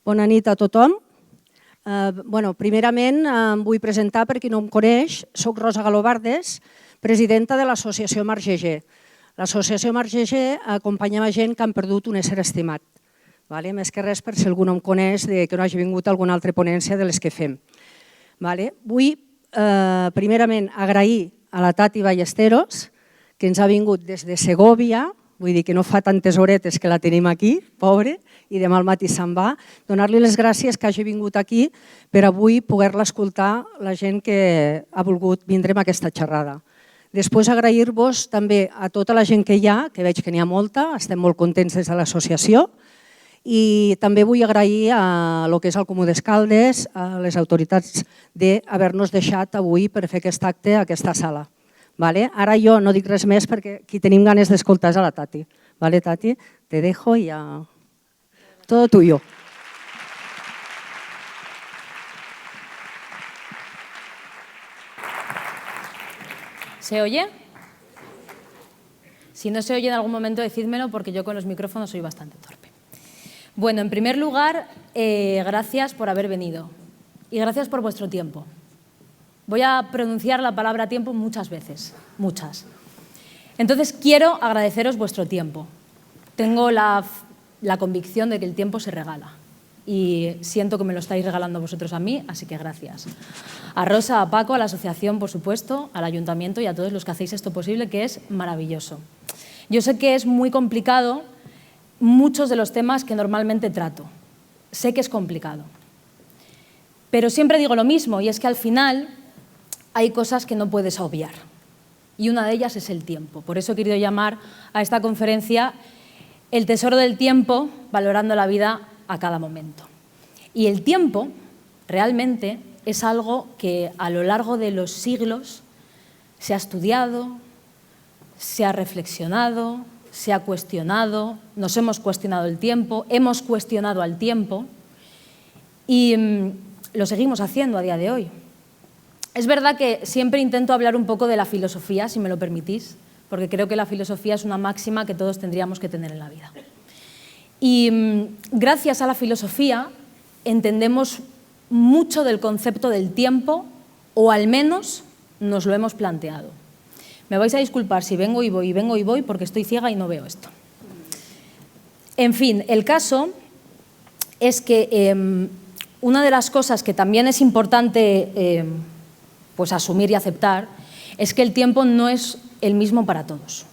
Bona nit a tothom. Primerament em vull presentar per qui no em coneix. Soc Rosa Galobardes, presidenta de l'associació Mar GG. L'associació Mar GG acompanya gent que han perdut un ésser estimat. Més que res per si algú no em coneix que no hagi vingut a alguna altra ponència de les que fem. Vull primerament agrair a la Tati Ballesteros, que ens ha vingut des de Segòvia, vull dir que no fa tantes horetes que la tenim aquí, pobre, i demà al matí se'n va. Donar-li les gràcies que hagi vingut aquí per avui poder-la escoltar la gent que ha volgut vindre a aquesta xerrada. Després agrair-vos també a tota la gent que hi ha, que veig que n'hi ha molta, estem molt contents des de l'associació, i també vull agrair a lo que és el Comú d'Escaldes, a les autoritats d'haver-nos deixat avui per fer aquest acte a aquesta sala. Ara jo no dic res més perquè qui tenim ganes d'escoltar és a la Tati. Tati, te dejo y ya todo tuyo. ¿Se oye? Si no se oye en algún momento, decídmelo porque yo con los micrófonos soy bastante torpe. Bueno, en primer lugar, gracias por haber venido y gracias por vuestro tiempo. Voy a pronunciar la palabra tiempo muchas veces, muchas. Entonces, quiero agradeceros vuestro tiempo. Tengo la convicción de que el tiempo se regala y siento que me lo estáis regalando vosotros a mí, así que gracias. A Rosa, a Paco, a la asociación, por supuesto, al ayuntamiento y a todos los que hacéis esto posible, que es maravilloso. Yo sé que es muy complicado muchos de los temas que normalmente trato. Sé que es complicado. Pero siempre digo lo mismo, y es que al final hay cosas que no puedes obviar. Y una de ellas es el tiempo. Por eso he querido llamar a esta conferencia El tesoro del tiempo, valorando la vida a cada momento. Y el tiempo realmente es algo que a lo largo de los siglos se ha estudiado, se ha reflexionado, se ha cuestionado, nos hemos cuestionado el tiempo, hemos cuestionado al tiempo y lo seguimos haciendo a día de hoy. Es verdad que siempre intento hablar un poco de la filosofía, si me lo permitís, porque creo que la filosofía es una máxima que todos tendríamos que tener en la vida. Y gracias a la filosofía entendemos mucho del concepto del tiempo, o al menos nos lo hemos planteado. Me vais a disculpar si vengo y voy, porque estoy ciega y no veo esto. En fin, el caso es que una de las cosas que también es importante pues asumir y aceptar es que el tiempo no es el mismo para todos.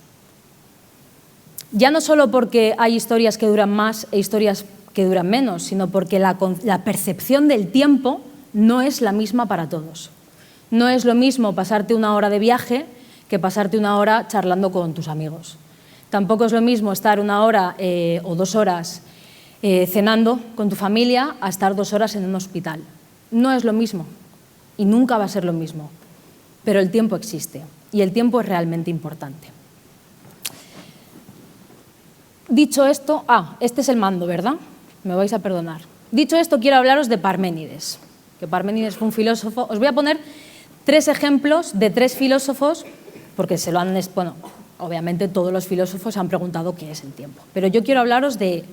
Ya no solo porque hay historias que duran más e historias que duran menos, sino porque la percepción del tiempo no es la misma para todos. No es lo mismo pasarte una hora de viaje que pasarte una hora charlando con tus amigos. Tampoco es lo mismo estar una hora o 2 horas cenando con tu familia a estar 2 horas en un hospital. No es lo mismo y nunca va a ser lo mismo, pero el tiempo existe y el tiempo es realmente importante. Dicho esto, este es el mando, ¿verdad? Me vais a perdonar. Dicho esto, quiero hablaros de Parménides, que Parménides fue un filósofo. Os voy a poner 3 ejemplos de 3 filósofos, porque obviamente todos los filósofos han preguntado qué es el tiempo, pero yo quiero hablaros de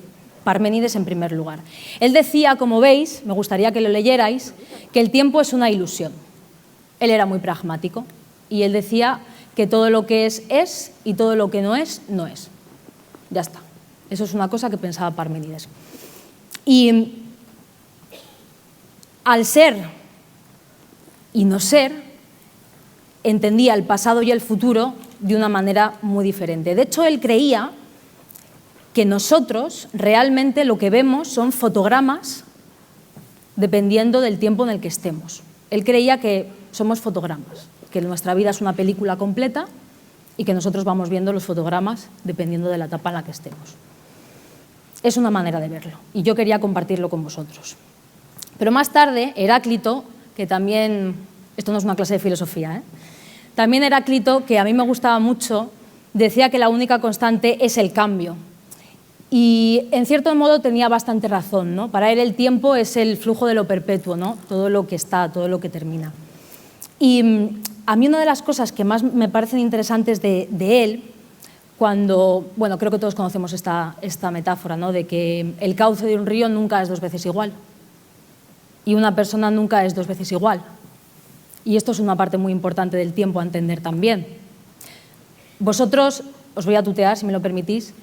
Parménides en primer lugar. Él decía, como veis, me gustaría que lo leyerais, que el tiempo es una ilusión. Él era muy pragmático y él decía que todo lo que es y todo lo que no es, no es. Ya está. Eso es una cosa que pensaba Parménides. Y al ser y no ser, entendía el pasado y el futuro de una manera muy diferente. De hecho, él creía que nosotros realmente lo que vemos son fotogramas dependiendo del tiempo en el que estemos. Él creía que somos fotogramas, que nuestra vida es una película completa y que nosotros vamos viendo los fotogramas dependiendo de la etapa en la que estemos. Es una manera de verlo y yo quería compartirlo con vosotros. Pero más tarde, Heráclito, que también, esto no es una clase de filosofía, también Heráclito, que a mí me gustaba mucho, decía que la única constante es el cambio. Y en cierto modo tenía bastante razón, ¿no? Para él el tiempo es el flujo de lo perpetuo, ¿no? Todo lo que está, todo lo que termina. Y a mí una de las cosas que más me parecen interesantes de él cuando, bueno, creo que todos conocemos esta metáfora, ¿no?, de que el cauce de un río nunca es 2 veces igual y una persona nunca es 2 veces igual. Y esto es una parte muy importante del tiempo a entender también. Vosotros, os voy a tutear si me lo permitís,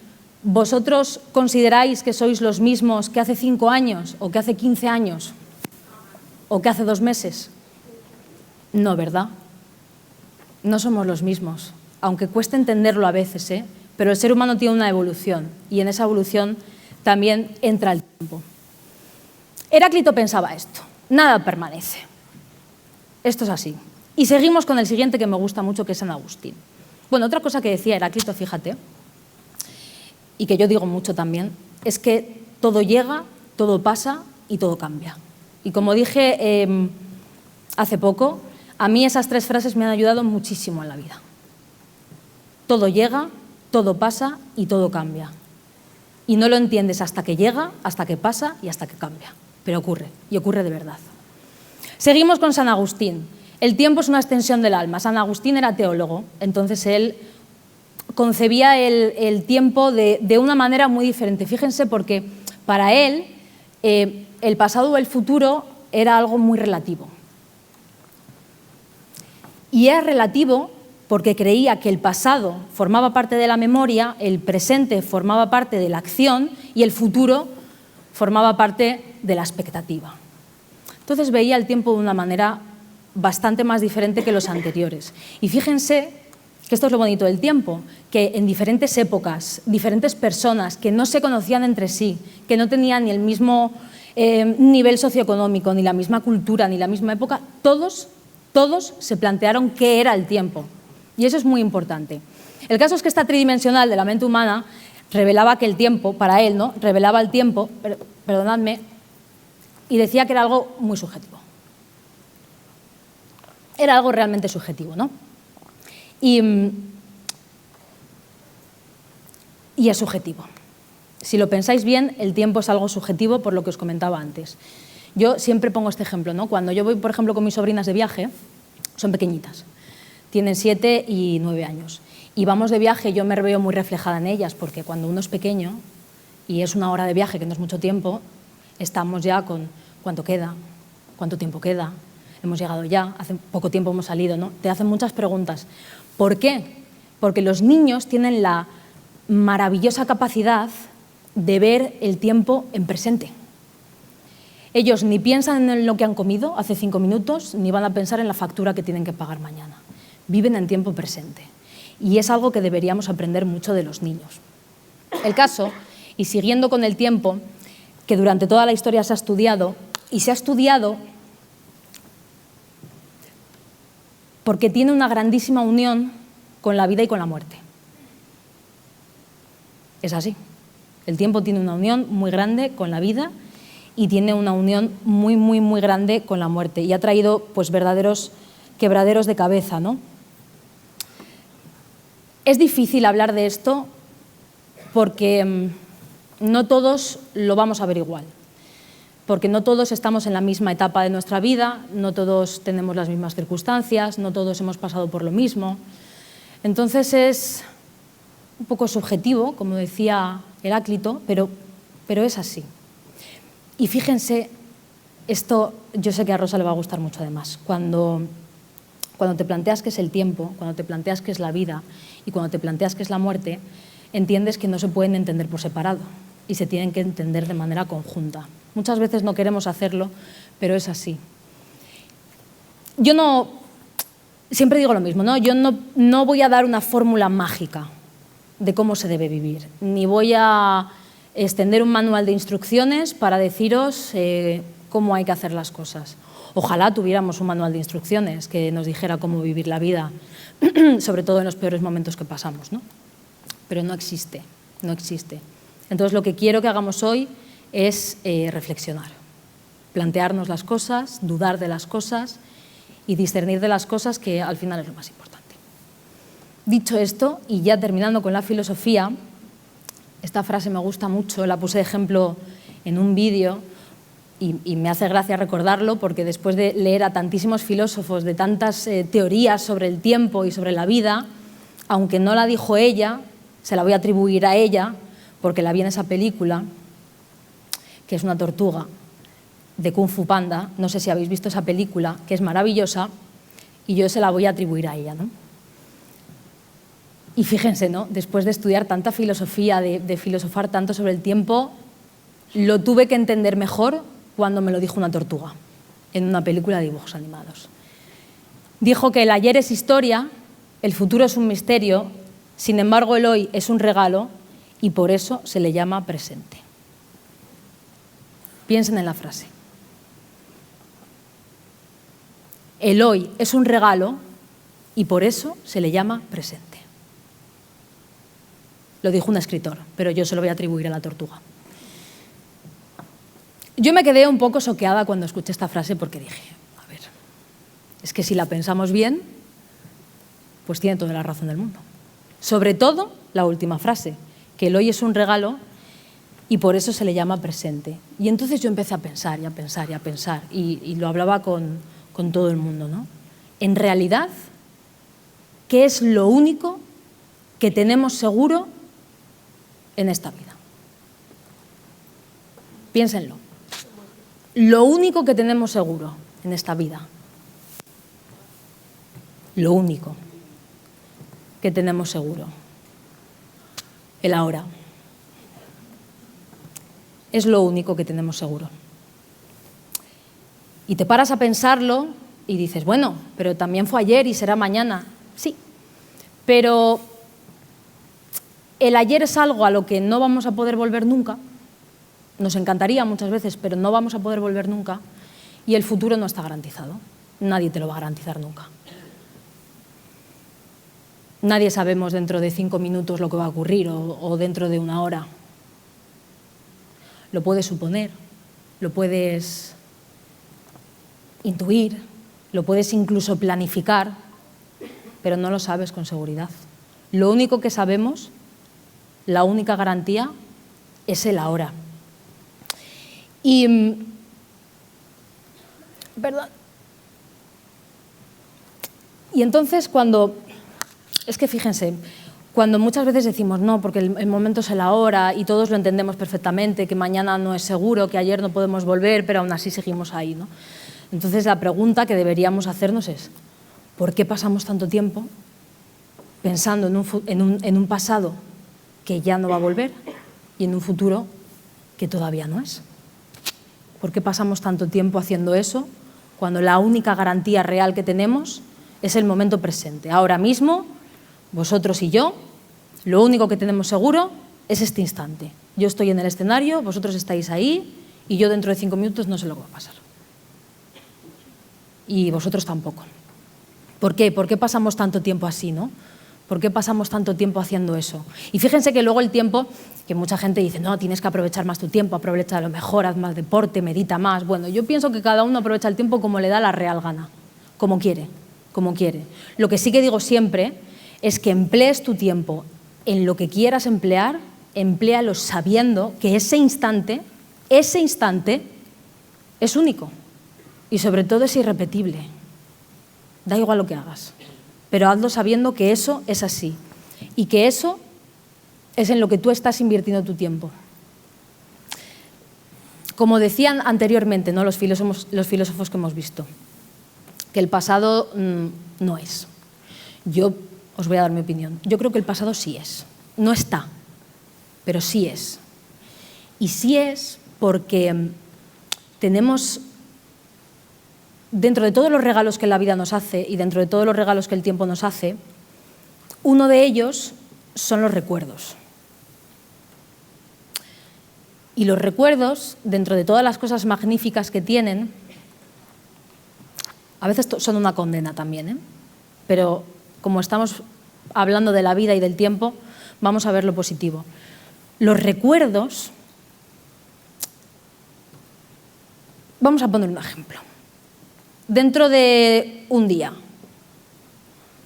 ¿vosotros consideráis que sois los mismos que hace 5 años o que hace 15 años o que hace 2 meses? No, ¿verdad? No somos los mismos, aunque cueste entenderlo a veces, ¿eh? Pero el ser humano tiene una evolución y en esa evolución también entra el tiempo. Heráclito pensaba esto: nada permanece. Esto es así. Y seguimos con el siguiente, que me gusta mucho, que es San Agustín. Bueno, otra cosa que decía Heráclito, fíjate, y que yo digo mucho también, es que todo llega, todo pasa y todo cambia. Y como dije hace poco, a mí esas 3 frases me han ayudado muchísimo en la vida. Todo llega, todo pasa y todo cambia. Y no lo entiendes hasta que llega, hasta que pasa y hasta que cambia. Pero ocurre, y ocurre de verdad. Seguimos con San Agustín. El tiempo es una extensión del alma. San Agustín era teólogo, entonces él concebía el tiempo de una manera muy diferente. Fíjense, porque para él el pasado o el futuro era algo muy relativo. Y era relativo porque creía que el pasado formaba parte de la memoria, el presente formaba parte de la acción y el futuro formaba parte de la expectativa. Entonces veía el tiempo de una manera bastante más diferente que los anteriores. Y fíjense que esto es lo bonito del tiempo, que en diferentes épocas, diferentes personas que no se conocían entre sí, que no tenían ni el mismo nivel socioeconómico, ni la misma cultura, ni la misma época, todos se plantearon qué era el tiempo. Y eso es muy importante. El caso es que esta tridimensional de la mente humana revelaba que el tiempo, para él, ¿no?, revelaba el tiempo, perdonadme, y decía que era algo muy subjetivo. Era algo realmente subjetivo, ¿no? Y es subjetivo. Si lo pensáis bien, el tiempo es algo subjetivo por lo que os comentaba antes. Yo siempre pongo este ejemplo, ¿no? Cuando yo voy, por ejemplo, con mis sobrinas de viaje, son pequeñitas, tienen 7 y 9 años, y vamos de viaje, yo me veo muy reflejada en ellas, porque cuando uno es pequeño y es 1 hora de viaje, que no es mucho tiempo, estamos ya con cuánto queda, cuánto tiempo queda, hemos llegado ya, hace poco tiempo hemos salido, ¿no? Te hacen muchas preguntas. ¿Por qué? Porque los niños tienen la maravillosa capacidad de ver el tiempo en presente. Ellos ni piensan en lo que han comido hace 5 minutos, ni van a pensar en la factura que tienen que pagar mañana. Viven en tiempo presente. Y es algo que deberíamos aprender mucho de los niños. El caso, y siguiendo con el tiempo, que durante toda la historia se ha estudiado, y se ha estudiado porque tiene una grandísima unión con la vida y con la muerte. Es así. El tiempo tiene una unión muy grande con la vida y tiene una unión muy, muy, muy grande con la muerte. Y ha traído, pues, verdaderos quebraderos de cabeza, ¿no? Es difícil hablar de esto porque no todos lo vamos a ver igual. Porque no todos estamos en la misma etapa de nuestra vida, no todos tenemos las mismas circunstancias, no todos hemos pasado por lo mismo. Entonces es un poco subjetivo, como decía Heráclito, pero es así. Y fíjense, esto yo sé que a Rosa le va a gustar mucho además, cuando te planteas qué es el tiempo, cuando te planteas qué es la vida y cuando te planteas qué es la muerte, entiendes que no se pueden entender por separado y se tienen que entender de manera conjunta. Muchas veces no queremos hacerlo, pero es así. Siempre digo lo mismo, ¿no? Yo no voy a dar una fórmula mágica de cómo se debe vivir, ni voy a extender un manual de instrucciones para deciros cómo hay que hacer las cosas. Ojalá tuviéramos un manual de instrucciones que nos dijera cómo vivir la vida, sobre todo en los peores momentos que pasamos, ¿no? Pero no existe, no existe. Entonces lo que quiero que hagamos hoy es reflexionar, plantearnos las cosas, dudar de las cosas y discernir de las cosas, que al final es lo más importante. Dicho esto, y ya terminando con la filosofía, esta frase me gusta mucho, la puse de ejemplo en un vídeo y me hace gracia recordarlo porque después de leer a tantísimos filósofos de tantas teorías sobre el tiempo y sobre la vida, aunque no la dijo ella, se la voy a atribuir a ella porque la vi en esa película, que es una tortuga de Kung Fu Panda. No sé si habéis visto esa película, que es maravillosa, y yo se la voy a atribuir a ella, ¿no? Y fíjense, ¿no? Después de estudiar tanta filosofía, de filosofar tanto sobre el tiempo, lo tuve que entender mejor cuando me lo dijo una tortuga, en una película de dibujos animados. Dijo que el ayer es historia, el futuro es un misterio, sin embargo el hoy es un regalo y por eso se le llama presente. Piensen en la frase. El hoy es un regalo y por eso se le llama presente. Lo dijo un escritor, pero yo se lo voy a atribuir a la tortuga. Yo me quedé un poco choqueada cuando escuché esta frase porque dije, a ver, es que si la pensamos bien, pues tiene toda la razón del mundo. Sobre todo la última frase, que el hoy es un regalo y por eso se le llama presente. Y entonces yo empecé a pensar y a pensar y a pensar y lo hablaba con todo el mundo, ¿no? En realidad, ¿qué es lo único que tenemos seguro en esta vida? Piénsenlo. Lo único que tenemos seguro en esta vida, lo único que tenemos seguro, el ahora, es lo único que tenemos seguro. Y te paras a pensarlo y dices, bueno, pero también fue ayer y será mañana. Sí, pero el ayer es algo a lo que no vamos a poder volver nunca. Nos encantaría muchas veces, pero no vamos a poder volver nunca. Y el futuro no está garantizado. Nadie te lo va a garantizar nunca. Nadie sabemos dentro de 5 minutos lo que va a ocurrir o dentro de 1 hora. Lo puedes suponer, lo puedes intuir, lo puedes incluso planificar, pero no lo sabes con seguridad. Lo único que sabemos, la única garantía, es el ahora. Y, ¿verdad? Y entonces es que fíjense, cuando muchas veces decimos no, porque el momento es el ahora y todos lo entendemos perfectamente, que mañana no es seguro, que ayer no podemos volver, pero aún así seguimos ahí, ¿no? Entonces la pregunta que deberíamos hacernos es, ¿por qué pasamos tanto tiempo pensando en un pasado que ya no va a volver y en un futuro que todavía no es? ¿Por qué pasamos tanto tiempo haciendo eso cuando la única garantía real que tenemos es el momento presente? Ahora mismo, vosotros y yo, lo único que tenemos seguro es este instante. Yo estoy en el escenario, vosotros estáis ahí y yo dentro de 5 minutos no sé lo que va a pasar. Y vosotros tampoco. ¿Por qué? ¿Por qué pasamos tanto tiempo así, no? ¿Por qué pasamos tanto tiempo haciendo eso? Y fíjense que luego el tiempo, que mucha gente dice, no, tienes que aprovechar más tu tiempo, aprovecha lo mejor, haz más deporte, medita más. Bueno, yo pienso que cada uno aprovecha el tiempo como le da la real gana, como quiere, como quiere. Lo que sí que digo siempre es que emplees tu tiempo en lo que quieras emplear, empléalo sabiendo que ese instante es único y sobre todo es irrepetible. Da igual lo que hagas, pero hazlo sabiendo que eso es así y que eso es en lo que tú estás invirtiendo tu tiempo. Como decían anteriormente, ¿no? los filósofos que hemos visto, que el pasado no es. Yo os voy a dar mi opinión. Yo creo que el pasado sí es. No está, pero sí es. Y sí es porque tenemos, dentro de todos los regalos que la vida nos hace y dentro de todos los regalos que el tiempo nos hace, uno de ellos son los recuerdos. Y los recuerdos, dentro de todas las cosas magníficas que tienen, a veces son una condena también, ¿eh? Pero como estamos hablando de la vida y del tiempo, vamos a ver lo positivo. Los recuerdos, vamos a poner un ejemplo. Dentro de un día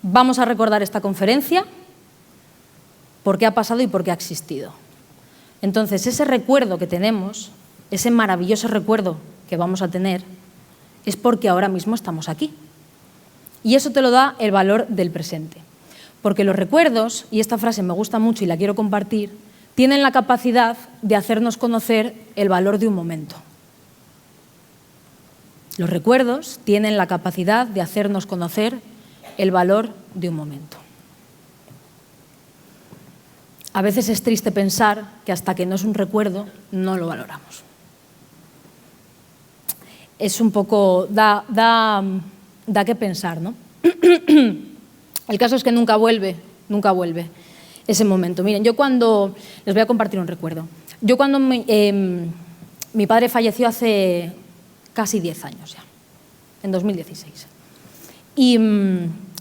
vamos a recordar esta conferencia, por qué ha pasado y por qué ha existido. Entonces, ese recuerdo que tenemos, ese maravilloso recuerdo que vamos a tener, es porque ahora mismo estamos aquí. Y eso te lo da el valor del presente. Porque los recuerdos, y esta frase me gusta mucho y la quiero compartir, tienen la capacidad de hacernos conocer el valor de un momento. Los recuerdos tienen la capacidad de hacernos conocer el valor de un momento. A veces es triste pensar que hasta que no es un recuerdo, no lo valoramos. Es un poco, da que pensar, ¿no? El caso es que nunca vuelve ese momento. Miren, les voy a compartir un recuerdo. Yo cuando mi padre falleció hace casi 10 años ya, en 2016. Y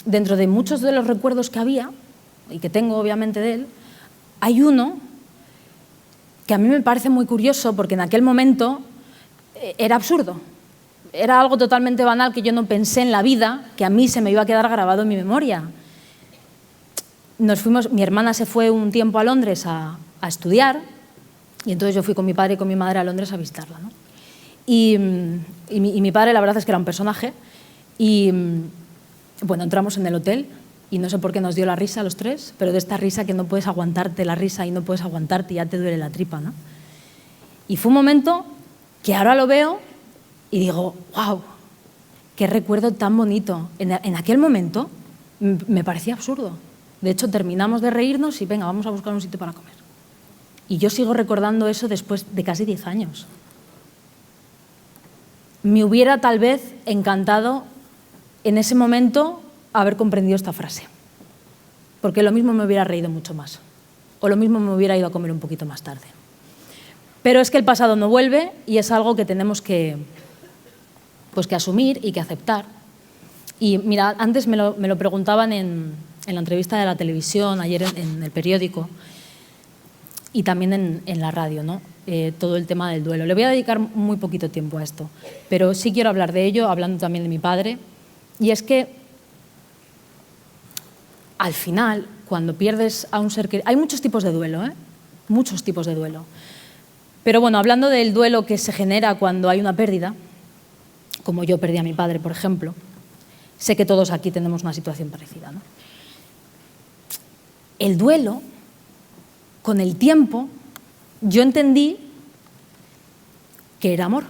dentro de muchos de los recuerdos que había, y que tengo obviamente de él, hay uno que a mí me parece muy curioso porque en aquel momento era absurdo. Era algo totalmente banal que yo no pensé en la vida, que a mí se me iba a quedar grabado en mi memoria. Mi hermana se fue un tiempo a Londres a estudiar y entonces yo fui con mi padre y con mi madre a Londres a visitarla, ¿no? Y mi padre, la verdad es que era un personaje y bueno, entramos en el hotel y no sé por qué nos dio la risa a los tres, pero de esta risa que no puedes aguantarte la risa y no puedes aguantarte y ya te duele la tripa, ¿no? Y fue un momento que ahora lo veo y digo, wow, qué recuerdo tan bonito. En aquel momento me parecía absurdo. De hecho, terminamos de reírnos y venga, vamos a buscar un sitio para comer. Y yo sigo recordando eso después de casi 10 años. Me hubiera tal vez encantado en ese momento haber comprendido esta frase, porque lo mismo me hubiera reído mucho más, o lo mismo me hubiera ido a comer un poquito más tarde. Pero es que el pasado no vuelve y es algo que tenemos que asumir y que aceptar. Y mira, antes me lo preguntaban en la entrevista de la televisión, ayer en el periódico y también en la radio, ¿no? Todo el tema del duelo. Le voy a dedicar muy poquito tiempo a esto, pero sí quiero hablar de ello, hablando también de mi padre. Y es que al final, cuando pierdes a un ser querido... Hay muchos tipos de duelo, ¿eh? Muchos tipos de duelo. Pero bueno, hablando del duelo que se genera cuando hay una pérdida, como yo perdí a mi padre, por ejemplo, sé que todos aquí tenemos una situación parecida, ¿no? El duelo, con el tiempo, yo entendí que era amor.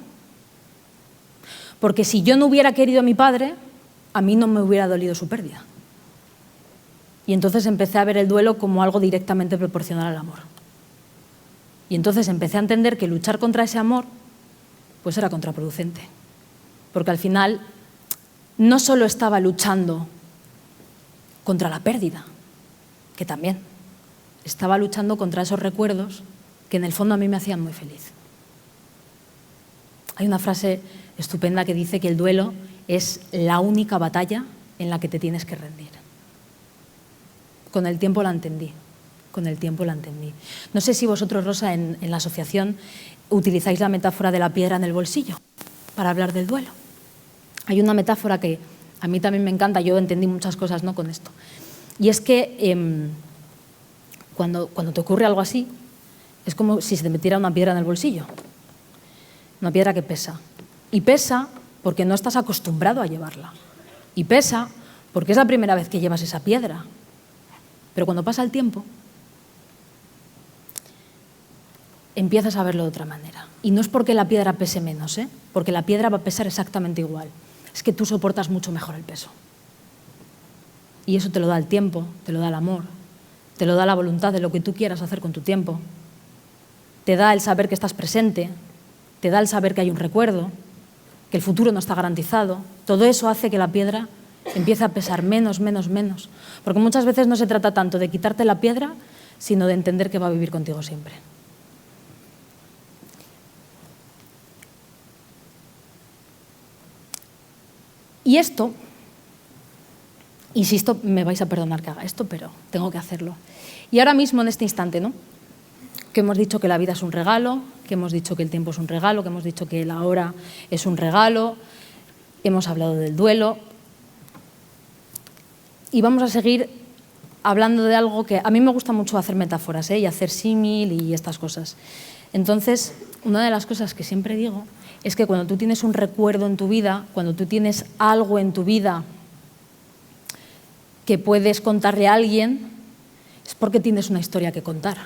Porque si yo no hubiera querido a mi padre, a mí no me hubiera dolido su pérdida. Y entonces empecé a ver el duelo como algo directamente proporcional al amor. Y entonces empecé a entender que luchar contra ese amor pues era contraproducente. Porque al final no solo estaba luchando contra la pérdida, que también, estaba luchando contra esos recuerdos que en el fondo a mí me hacían muy feliz. Hay una frase estupenda que dice que el duelo es la única batalla en la que te tienes que rendir. Con el tiempo la entendí, No sé si vosotros, Rosa, en la asociación utilizáis la metáfora de la piedra en el bolsillo para hablar del duelo. Hay una metáfora que a mí también me encanta, yo entendí muchas cosas, ¿no?, con esto. Y es que cuando te ocurre algo así, es como si se te metiera una piedra en el bolsillo. Una piedra que pesa. Y pesa porque no estás acostumbrado a llevarla. Y pesa porque es la primera vez que llevas esa piedra. Pero cuando pasa el tiempo, empiezas a verlo de otra manera. Y no es porque la piedra pese menos, porque la piedra va a pesar exactamente igual. Es que tú soportas mucho mejor el peso. Y eso te lo da el tiempo, te lo da el amor, te lo da la voluntad de lo que tú quieras hacer con tu tiempo. Te da el saber que estás presente, te da el saber que hay un recuerdo, que el futuro no está garantizado. Todo eso hace que la piedra empiece a pesar menos. Porque muchas veces no se trata tanto de quitarte la piedra, sino de entender que va a vivir contigo siempre. Y esto, insisto, me vais a perdonar que haga esto, pero tengo que hacerlo. Y ahora mismo, en este instante, ¿no?, que hemos dicho que la vida es un regalo, que hemos dicho que el tiempo es un regalo, que hemos dicho que la hora es un regalo, hemos hablado del duelo y vamos a seguir hablando de algo que a mí me gusta mucho hacer metáforas, y hacer símil y estas cosas. Entonces, una de las cosas que siempre digo es que cuando tú tienes un recuerdo en tu vida, cuando tú tienes algo en tu vida que puedes contarle a alguien es porque tienes una historia que contar.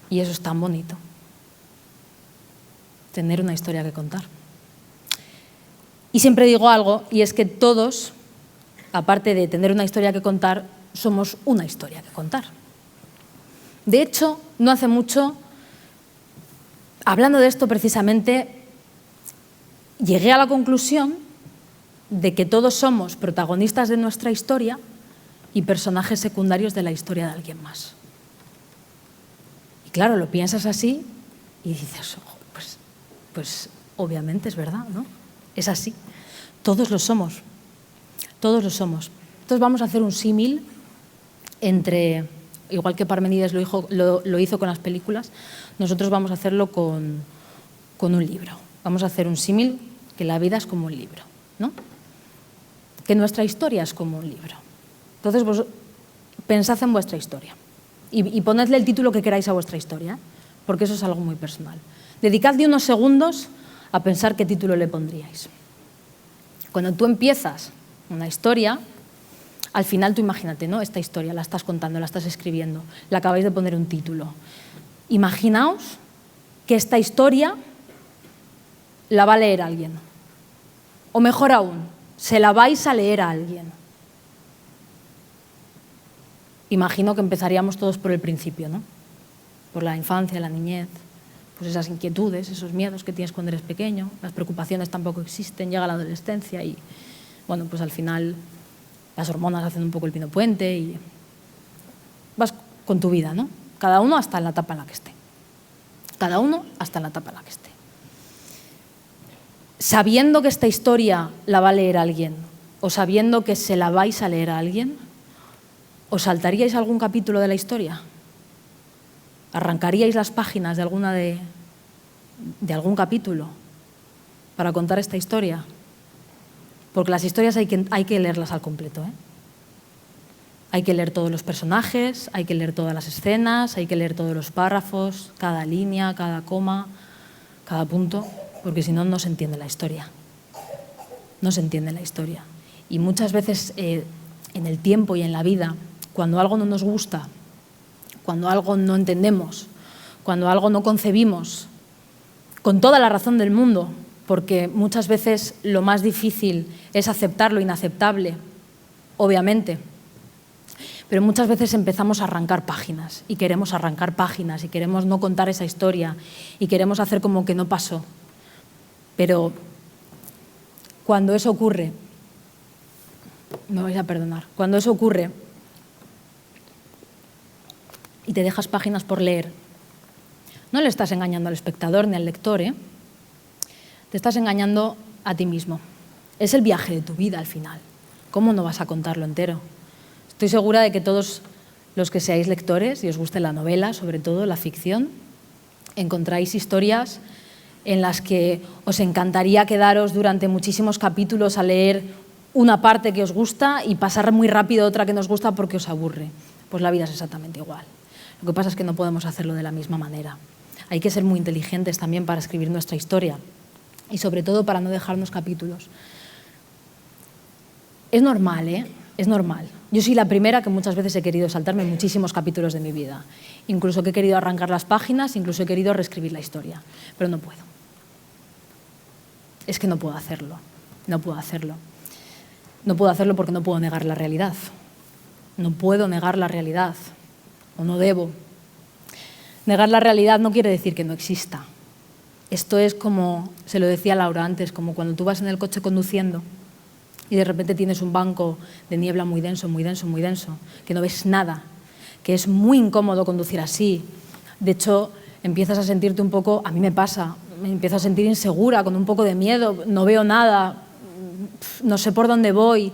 Y eso es tan bonito, tener una historia que contar. Y siempre digo algo, y es que todos, aparte de tener una historia que contar, somos una historia que contar. De hecho, no hace mucho, hablando de esto precisamente, llegué a la conclusión de que todos somos protagonistas de nuestra historia y personajes secundarios de la historia de alguien más. Y claro, lo piensas así y dices, pues obviamente es verdad, ¿no? Es así. Todos lo somos. Todos lo somos. Entonces vamos a hacer un símil entre, igual que Parmenides lo hizo con las películas, nosotros vamos a hacerlo con un libro. Vamos a hacer un símil que la vida es como un libro, ¿no? Que nuestra historia es como un libro. Entonces vos pensad en vuestra historia y ponedle el título que queráis a vuestra historia, ¿eh? Porque eso es algo muy personal. Dedicadle unos segundos a pensar qué título le pondríais. Cuando tú empiezas una historia, al final tú imagínate, ¿no? Esta historia la estás contando, la estás escribiendo, le acabáis de poner un título. Imaginaos que esta historia la va a leer alguien. O mejor aún, se la vais a leer a alguien. Imagino que empezaríamos todos por el principio, ¿no? Por la infancia, la niñez, pues esas inquietudes, esos miedos que tienes cuando eres pequeño, las preocupaciones tampoco existen, llega la adolescencia y, bueno, pues al final las hormonas hacen un poco el pino puente y vas con tu vida, ¿no? Cada uno hasta en la etapa en la que esté. Cada uno hasta en la etapa en la que esté. Sabiendo que esta historia la va a leer alguien o sabiendo que se la vais a leer a alguien, ¿os saltaríais algún capítulo de la historia? ¿Arrancaríais las páginas de algún capítulo para contar esta historia? Porque las historias hay que leerlas al completo, ¿eh? Hay que leer todos los personajes, hay que leer todas las escenas, hay que leer todos los párrafos, cada línea, cada coma, cada punto, porque si no, no se entiende la historia. No se entiende la historia. Y muchas veces en el tiempo y en la vida, cuando algo no nos gusta, cuando algo no entendemos, cuando algo no concebimos, con toda la razón del mundo, porque muchas veces lo más difícil es aceptar lo inaceptable, obviamente, pero muchas veces empezamos a arrancar páginas y queremos arrancar páginas y queremos no contar esa historia y queremos hacer como que no pasó. Pero cuando eso ocurre, me vais a perdonar, cuando eso ocurre y te dejas páginas por leer, no le estás engañando al espectador ni al lector, ¿eh? Te estás engañando a ti mismo. Es el viaje de tu vida al final. ¿Cómo no vas a contarlo entero? Estoy segura de que todos los que seáis lectores y os guste la novela, sobre todo la ficción, encontráis historias en las que os encantaría quedaros durante muchísimos capítulos a leer una parte que os gusta y pasar muy rápido otra que nos gusta porque os aburre. Pues la vida es exactamente igual. Lo que pasa es que no podemos hacerlo de la misma manera. Hay que ser muy inteligentes también para escribir nuestra historia y sobre todo para no dejarnos capítulos. Es normal, ¿eh? Es normal. Yo soy la primera que muchas veces he querido saltarme muchísimos capítulos de mi vida. Incluso que he querido arrancar las páginas, incluso he querido reescribir la historia. Pero no puedo. Es que no puedo hacerlo. No puedo hacerlo. No puedo hacerlo porque no puedo negar la realidad. No puedo negar la realidad. O no debo. Negar la realidad no quiere decir que no exista. Esto es como, se lo decía Laura antes, como cuando tú vas en el coche conduciendo y de repente tienes un banco de niebla muy denso, muy denso, muy denso, que no ves nada, que es muy incómodo conducir así. De hecho, empiezas a sentirte un poco, a mí me pasa, me empiezo a sentir insegura, con un poco de miedo, no veo nada, no sé por dónde voy,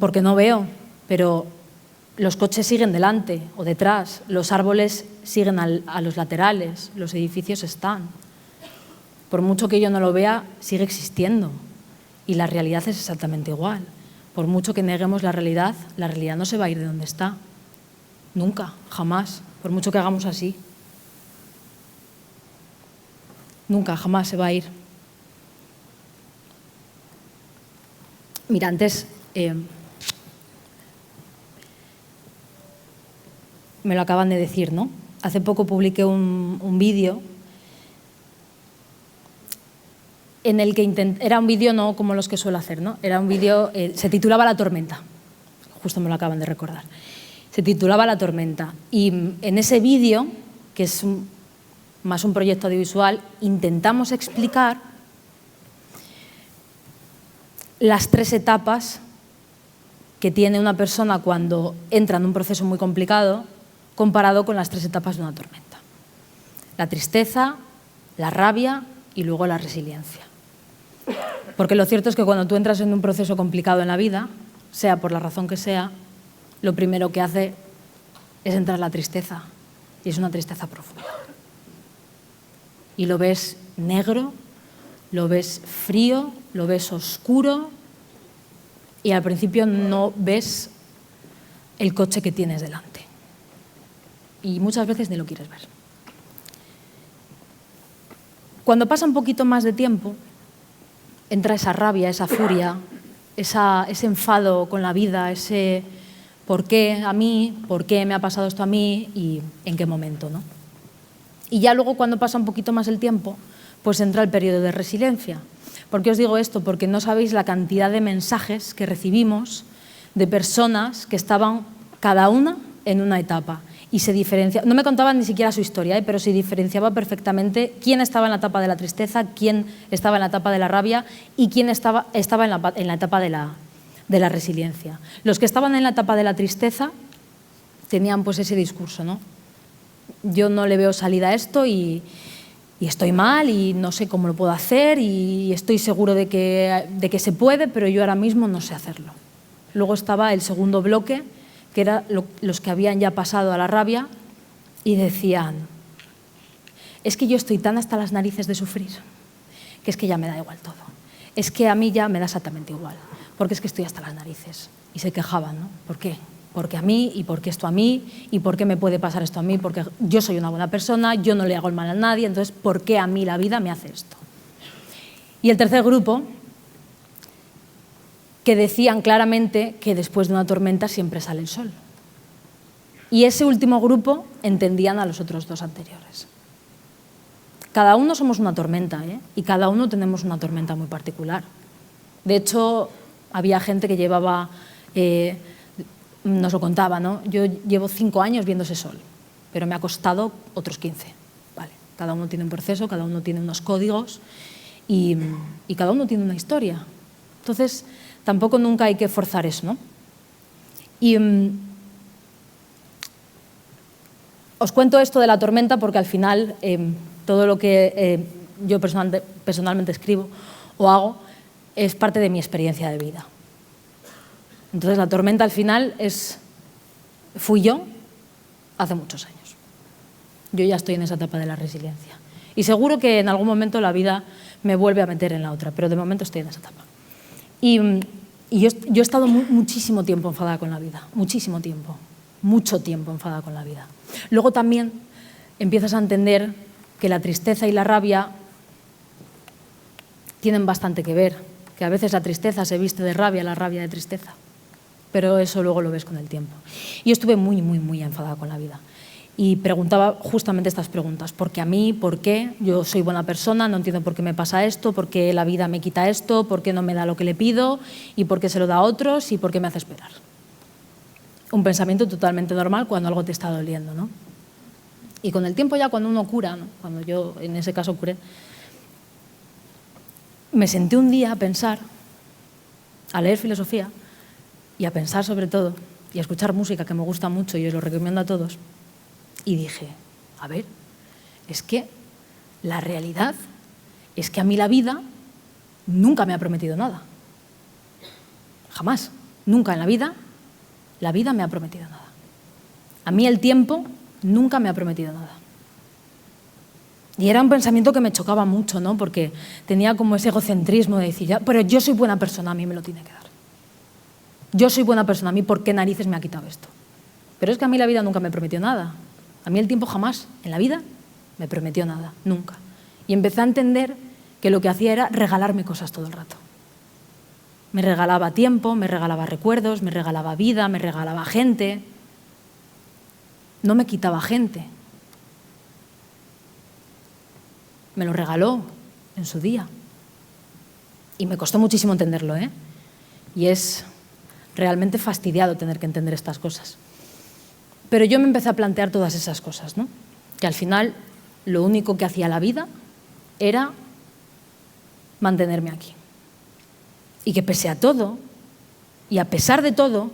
porque no veo, pero los coches siguen delante o detrás, los árboles siguen a los laterales, los edificios están. Por mucho que yo no lo vea, sigue existiendo. Y la realidad es exactamente igual. Por mucho que neguemos la realidad no se va a ir de donde está. Nunca, jamás, por mucho que hagamos así. Nunca, jamás se va a ir. Mira, antes me lo acaban de decir, ¿no? Hace poco publiqué un vídeo en el que era un vídeo no como los que suelo hacer, ¿no? Era un vídeo, se titulaba La tormenta, justo me lo acaban de recordar. Se titulaba La tormenta y en ese vídeo, que es más un proyecto audiovisual, intentamos explicar las 3 etapas que tiene una persona cuando entra en un proceso muy complicado comparado con las 3 etapas de una tormenta. La tristeza, la rabia y luego la resiliencia. Porque lo cierto es que cuando tú entras en un proceso complicado en la vida, sea por la razón que sea, lo primero que hace es entrar la tristeza, y es una tristeza profunda. Y lo ves negro, lo ves frío, lo ves oscuro, y al principio no ves el coche que tienes delante. Y muchas veces ni lo quieres ver. Cuando pasa un poquito más de tiempo, entra esa rabia, esa furia, ese enfado con la vida, ese ¿por qué a mí? ¿Por qué me ha pasado esto a mí? ¿Y en qué momento, ¿no? Y ya luego, cuando pasa un poquito más el tiempo, pues entra el periodo de resiliencia. ¿Por qué os digo esto? Porque no sabéis la cantidad de mensajes que recibimos de personas que estaban cada una en una etapa. Y se diferencia, no me contaban ni siquiera su historia, pero se diferenciaba perfectamente quién estaba en la etapa de la tristeza, quién estaba en la etapa de la rabia y quién estaba en la etapa de la resiliencia. Los que estaban en la etapa de la tristeza tenían pues ese discurso, ¿no? Yo no le veo salida a esto y estoy mal y no sé cómo lo puedo hacer y estoy seguro de que se puede, pero yo ahora mismo no sé hacerlo. Luego estaba el segundo bloque, que eran los que habían ya pasado a la rabia y decían, es que yo estoy tan hasta las narices de sufrir, que es que ya me da igual todo. Es que a mí ya me da exactamente igual, porque es que estoy hasta las narices. Y se quejaban, ¿no? ¿Por qué? Porque a mí, y por qué esto a mí, y por qué me puede pasar esto a mí, porque yo soy una buena persona, yo no le hago el mal a nadie, entonces, ¿por qué a mí la vida me hace esto? Y el tercer grupo, que decían claramente que después de una tormenta siempre sale el sol. Y ese último grupo entendían a los otros 2 anteriores. Cada uno somos una tormenta, ¿eh? Y cada uno tenemos una tormenta muy particular. De hecho, había gente que llevaba, nos lo contaba, ¿no? Yo llevo 5 años viendo ese sol, pero me ha costado otros 15. Vale. Cada uno tiene un proceso, cada uno tiene unos códigos y cada uno tiene una historia. Entonces, tampoco nunca hay que forzar eso, ¿no? Y os cuento esto de la tormenta porque al final todo lo que yo personalmente escribo o hago es parte de mi experiencia de vida. Entonces la tormenta al final fui yo hace muchos años. Yo ya estoy en esa etapa de la resiliencia. Y seguro que en algún momento la vida me vuelve a meter en la otra, pero de momento estoy en esa etapa. Y yo he estado muchísimo tiempo enfadada con la vida, muchísimo tiempo, mucho tiempo enfadada con la vida. Luego también empiezas a entender que la tristeza y la rabia tienen bastante que ver, que a veces la tristeza se viste de rabia, la rabia de tristeza, pero eso luego lo ves con el tiempo. Y yo estuve muy, muy, muy enfadada con la vida. Y preguntaba justamente estas preguntas. ¿Por qué a mí? ¿Por qué? Yo soy buena persona, no entiendo por qué me pasa esto, por qué la vida me quita esto, por qué no me da lo que le pido y por qué se lo da a otros y por qué me hace esperar. Un pensamiento totalmente normal cuando algo te está doliendo, ¿no? Y con el tiempo ya cuando uno cura, ¿no? Cuando yo en ese caso curé, me senté un día a pensar, a leer filosofía y a pensar sobre todo y a escuchar música que me gusta mucho y os lo recomiendo a todos. Y dije, a ver, es que la realidad es que a mí la vida nunca me ha prometido nada. Jamás, nunca en la vida me ha prometido nada. A mí el tiempo nunca me ha prometido nada. Y era un pensamiento que me chocaba mucho, ¿no? Porque tenía como ese egocentrismo de decir, pero yo soy buena persona, a mí me lo tiene que dar. Yo soy buena persona, a mí ¿por qué narices me ha quitado esto? Pero es que a mí la vida nunca me prometió nada. A mí el tiempo jamás, en la vida, me prometió nada, nunca. Y empecé a entender que lo que hacía era regalarme cosas todo el rato. Me regalaba tiempo, me regalaba recuerdos, me regalaba vida, me regalaba gente. No me quitaba gente. Me lo regaló en su día. Y me costó muchísimo entenderlo, ¿eh? Y es realmente fastidiado tener que entender estas cosas. Pero yo me empecé a plantear todas esas cosas, ¿no? Que al final lo único que hacía la vida era mantenerme aquí. Y que pese a todo, y a pesar de todo,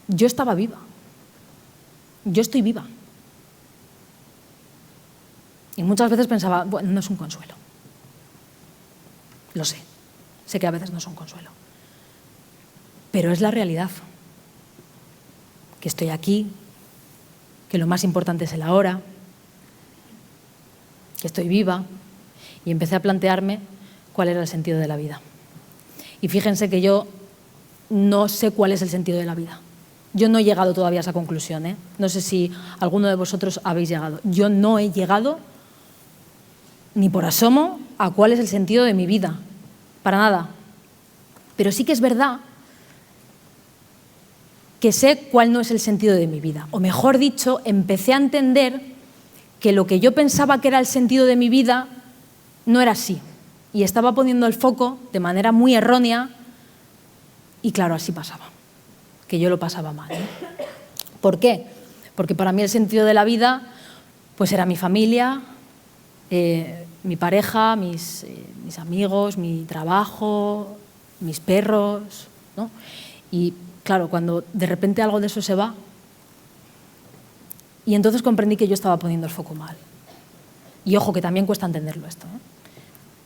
yo estaba viva. Yo estoy viva. Y muchas veces pensaba, bueno, no es un consuelo. Lo sé. Sé que a veces no es un consuelo. Pero es la realidad. Que estoy aquí, que lo más importante es el ahora, que estoy viva. Y empecé a plantearme cuál era el sentido de la vida. Y fíjense que yo no sé cuál es el sentido de la vida. Yo no he llegado todavía a esa conclusión, ¿eh? No sé si alguno de vosotros habéis llegado. Yo no he llegado ni por asomo a cuál es el sentido de mi vida. Para nada. Pero sí que es verdad que sé cuál no es el sentido de mi vida. O mejor dicho, empecé a entender que lo que yo pensaba que era el sentido de mi vida no era así. Y estaba poniendo el foco de manera muy errónea y claro, así pasaba. Que yo lo pasaba mal, ¿eh? ¿Por qué? Porque para mí el sentido de la vida pues era mi familia, mi pareja, mis amigos, mi trabajo, mis perros, ¿no? Y claro, cuando de repente algo de eso se va, y entonces comprendí que yo estaba poniendo el foco mal. Y ojo, que también cuesta entenderlo esto, ¿eh?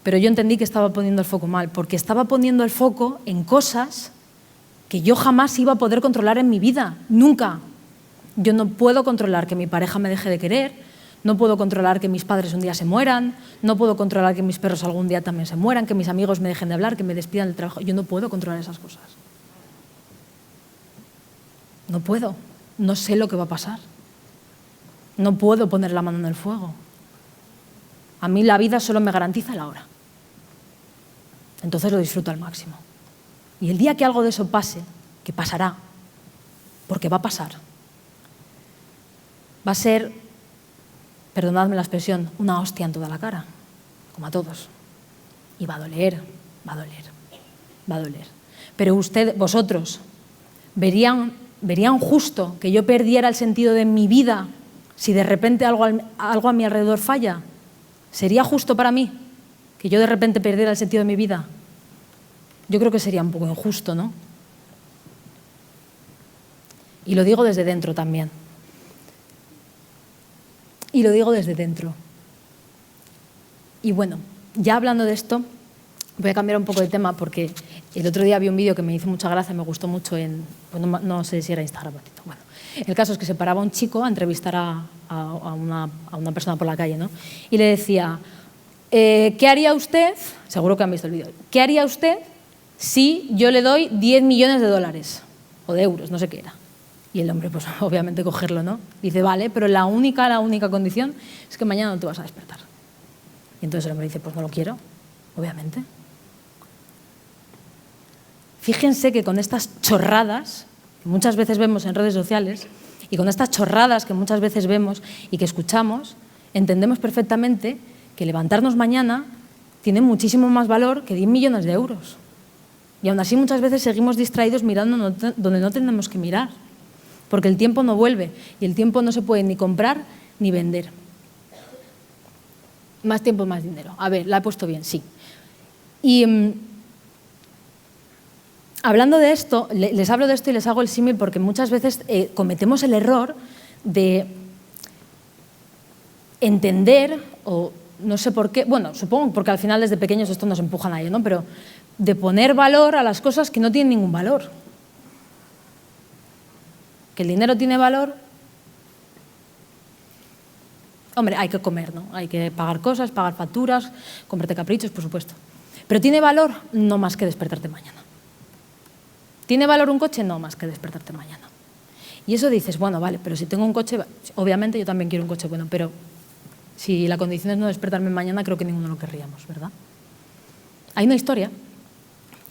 Pero yo entendí que estaba poniendo el foco mal, porque estaba poniendo el foco en cosas que yo jamás iba a poder controlar en mi vida, nunca. Yo no puedo controlar que mi pareja me deje de querer, no puedo controlar que mis padres un día se mueran, no puedo controlar que mis perros algún día también se mueran, que mis amigos me dejen de hablar, que me despidan del trabajo. Yo no puedo controlar esas cosas. No puedo, no sé lo que va a pasar. No puedo poner la mano en el fuego. A mí la vida solo me garantiza la hora. Entonces lo disfruto al máximo. Y el día que algo de eso pase, que pasará, porque va a pasar, va a ser, perdonadme la expresión, una hostia en toda la cara, como a todos. Y va a doler, va a doler, va a doler. Pero vosotros, ¿verían justo que yo perdiera el sentido de mi vida si de repente algo a mi alrededor falla? ¿Sería justo para mí que yo de repente perdiera el sentido de mi vida? Yo creo que sería un poco injusto, ¿no? Y lo digo desde dentro también. Y lo digo desde dentro. Y bueno, ya hablando de esto, voy a cambiar un poco de tema porque el otro día vi un vídeo que me hizo mucha gracia, me gustó mucho pues no sé si era Instagram o TikTok. Bueno, el caso es que se paraba un chico a entrevistar a una persona por la calle, ¿no? Y le decía, ¿qué haría usted? Seguro que han visto el vídeo. ¿Qué haría usted si yo le doy 10 millones de dólares o de euros, no sé qué era? Y el hombre, pues obviamente cogerlo, ¿no? Dice, vale, pero la única condición es que mañana no te vas a despertar. Y entonces el hombre dice, pues no lo quiero, obviamente. Fíjense que con estas chorradas que muchas veces vemos en redes sociales y con estas chorradas que muchas veces vemos y que escuchamos, entendemos perfectamente que levantarnos mañana tiene muchísimo más valor que 10 millones de euros. Y aún así muchas veces seguimos distraídos mirando donde no tenemos que mirar, porque el tiempo no vuelve y el tiempo no se puede ni comprar ni vender. Más tiempo, más dinero. A ver, la he puesto bien, sí. Y hablando de esto, les hablo de esto y les hago el símil porque muchas veces cometemos el error de entender, o no sé por qué, bueno, supongo porque al final desde pequeños esto nos empujan a ello, ¿no? Pero de poner valor a las cosas que no tienen ningún valor. ¿Que el dinero tiene valor? Hombre, hay que comer, ¿no? Hay que pagar cosas, pagar facturas, comprarte caprichos, por supuesto. ¿Pero tiene valor? No más que despertarte mañana. ¿Tiene valor un coche? No más que despertarte mañana. Y eso dices, bueno, vale, pero si tengo un coche, obviamente yo también quiero un coche bueno, pero si la condición es no despertarme mañana, creo que ninguno lo querríamos, ¿verdad? Hay una historia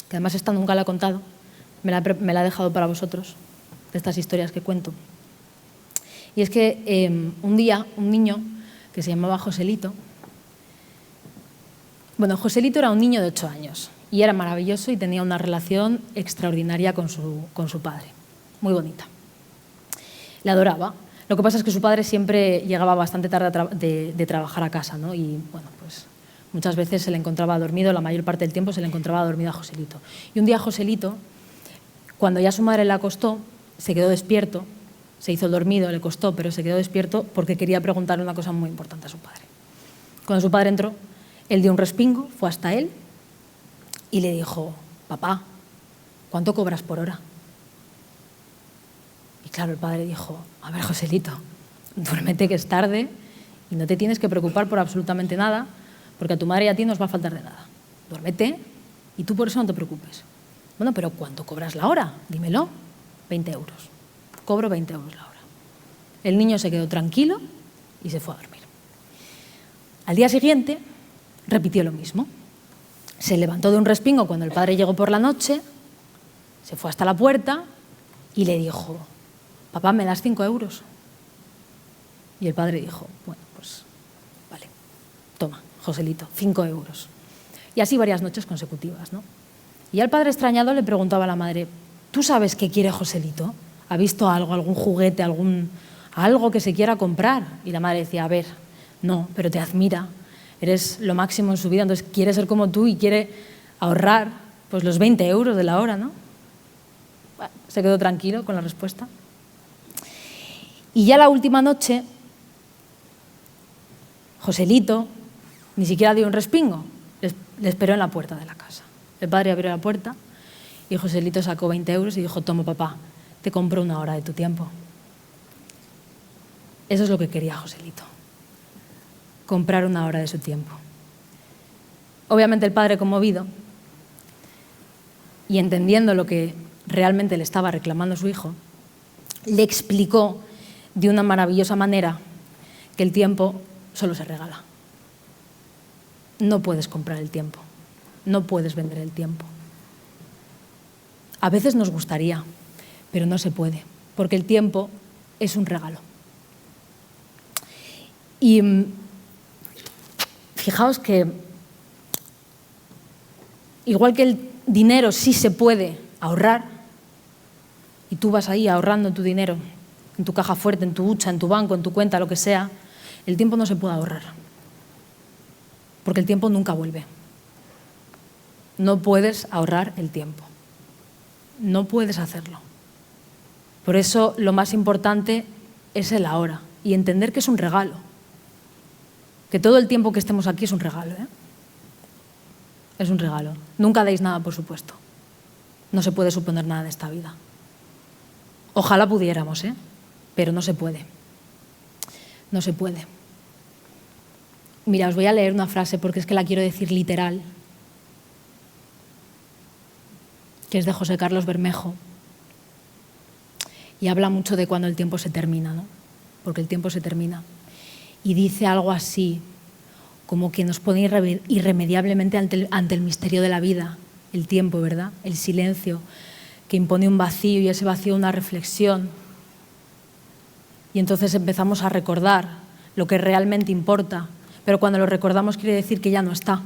que además esta nunca la he contado, me la he dejado para vosotros, de estas historias que cuento. Y es que un día un niño que se llamaba Joselito, bueno, Joselito era un niño de 8 años y era maravilloso y tenía una relación extraordinaria con su padre, muy bonita. Le adoraba. Lo que pasa es que su padre siempre llegaba bastante tarde de trabajar a casa, ¿no? Y bueno, pues muchas veces se le encontraba dormido, la mayor parte del tiempo se le encontraba dormido a Joselito. Y un día Joselito, cuando ya su madre le acostó, se quedó despierto, se hizo el dormido, le costó, pero se quedó despierto porque quería preguntarle una cosa muy importante a su padre. Cuando su padre entró, él dio un respingo, fue hasta él y le dijo: papá, ¿cuánto cobras por hora? Y claro, el padre dijo: a ver, Joselito, duérmete que es tarde y no te tienes que preocupar por absolutamente nada, porque a tu madre y a ti no os va a faltar de nada. Duérmete y tú por eso no te preocupes. Bueno, pero ¿cuánto cobras la hora? Dímelo. 20 euros. Cobro 20 euros la hora. El niño se quedó tranquilo y se fue a dormir. Al día siguiente repitió lo mismo. Se levantó de un respingo cuando el padre llegó por la noche, se fue hasta la puerta y le dijo: papá, ¿me das 5 euros? Y el padre dijo: bueno, pues vale, toma, Joselito, 5 euros. Y así varias noches consecutivas, ¿no? Y el padre extrañado le preguntaba a la madre: ¿tú sabes qué quiere Joselito? ¿Ha visto algo, algún juguete, algo que se quiera comprar? Y la madre decía: a ver, no, pero te admira, eres lo máximo en su vida, entonces quiere ser como tú y quiere ahorrar pues los 20 euros de la hora, ¿no? Bueno, se quedó tranquilo con la respuesta. Y ya la última noche, Joselito ni siquiera dio un respingo, le esperó en la puerta de la casa. El padre abrió la puerta y Joselito sacó 20 euros y dijo: toma, papá, te compro 1 hora de tu tiempo. Eso es lo que quería Joselito, comprar 1 hora de su tiempo. Obviamente el padre, conmovido y entendiendo lo que realmente le estaba reclamando su hijo, le explicó de una maravillosa manera que el tiempo solo se regala. No puedes comprar el tiempo, no puedes vender el tiempo. A veces nos gustaría, pero no se puede, porque el tiempo es un regalo. Y fijaos que, igual que el dinero sí se puede ahorrar, y tú vas ahí ahorrando tu dinero, en tu caja fuerte, en tu hucha, en tu banco, en tu cuenta, lo que sea, el tiempo no se puede ahorrar, porque el tiempo nunca vuelve. No puedes ahorrar el tiempo, no puedes hacerlo. Por eso lo más importante es el ahora y entender que es un regalo, que todo el tiempo que estemos aquí es un regalo, ¿eh? Es un regalo. Nunca deis nada, por supuesto. No se puede suponer nada de esta vida. Ojalá pudiéramos, ¿eh? Pero no se puede. No se puede. Mira, os voy a leer una frase porque es que la quiero decir literal, que es de José Carlos Bermejo, y habla mucho de cuando el tiempo se termina, ¿no? Porque el tiempo se termina. Y dice algo así, como que nos pone irremediablemente ante el misterio de la vida, el tiempo, ¿verdad? El silencio, que impone un vacío y ese vacío una reflexión. Y entonces empezamos a recordar lo que realmente importa, pero cuando lo recordamos quiere decir que ya no está.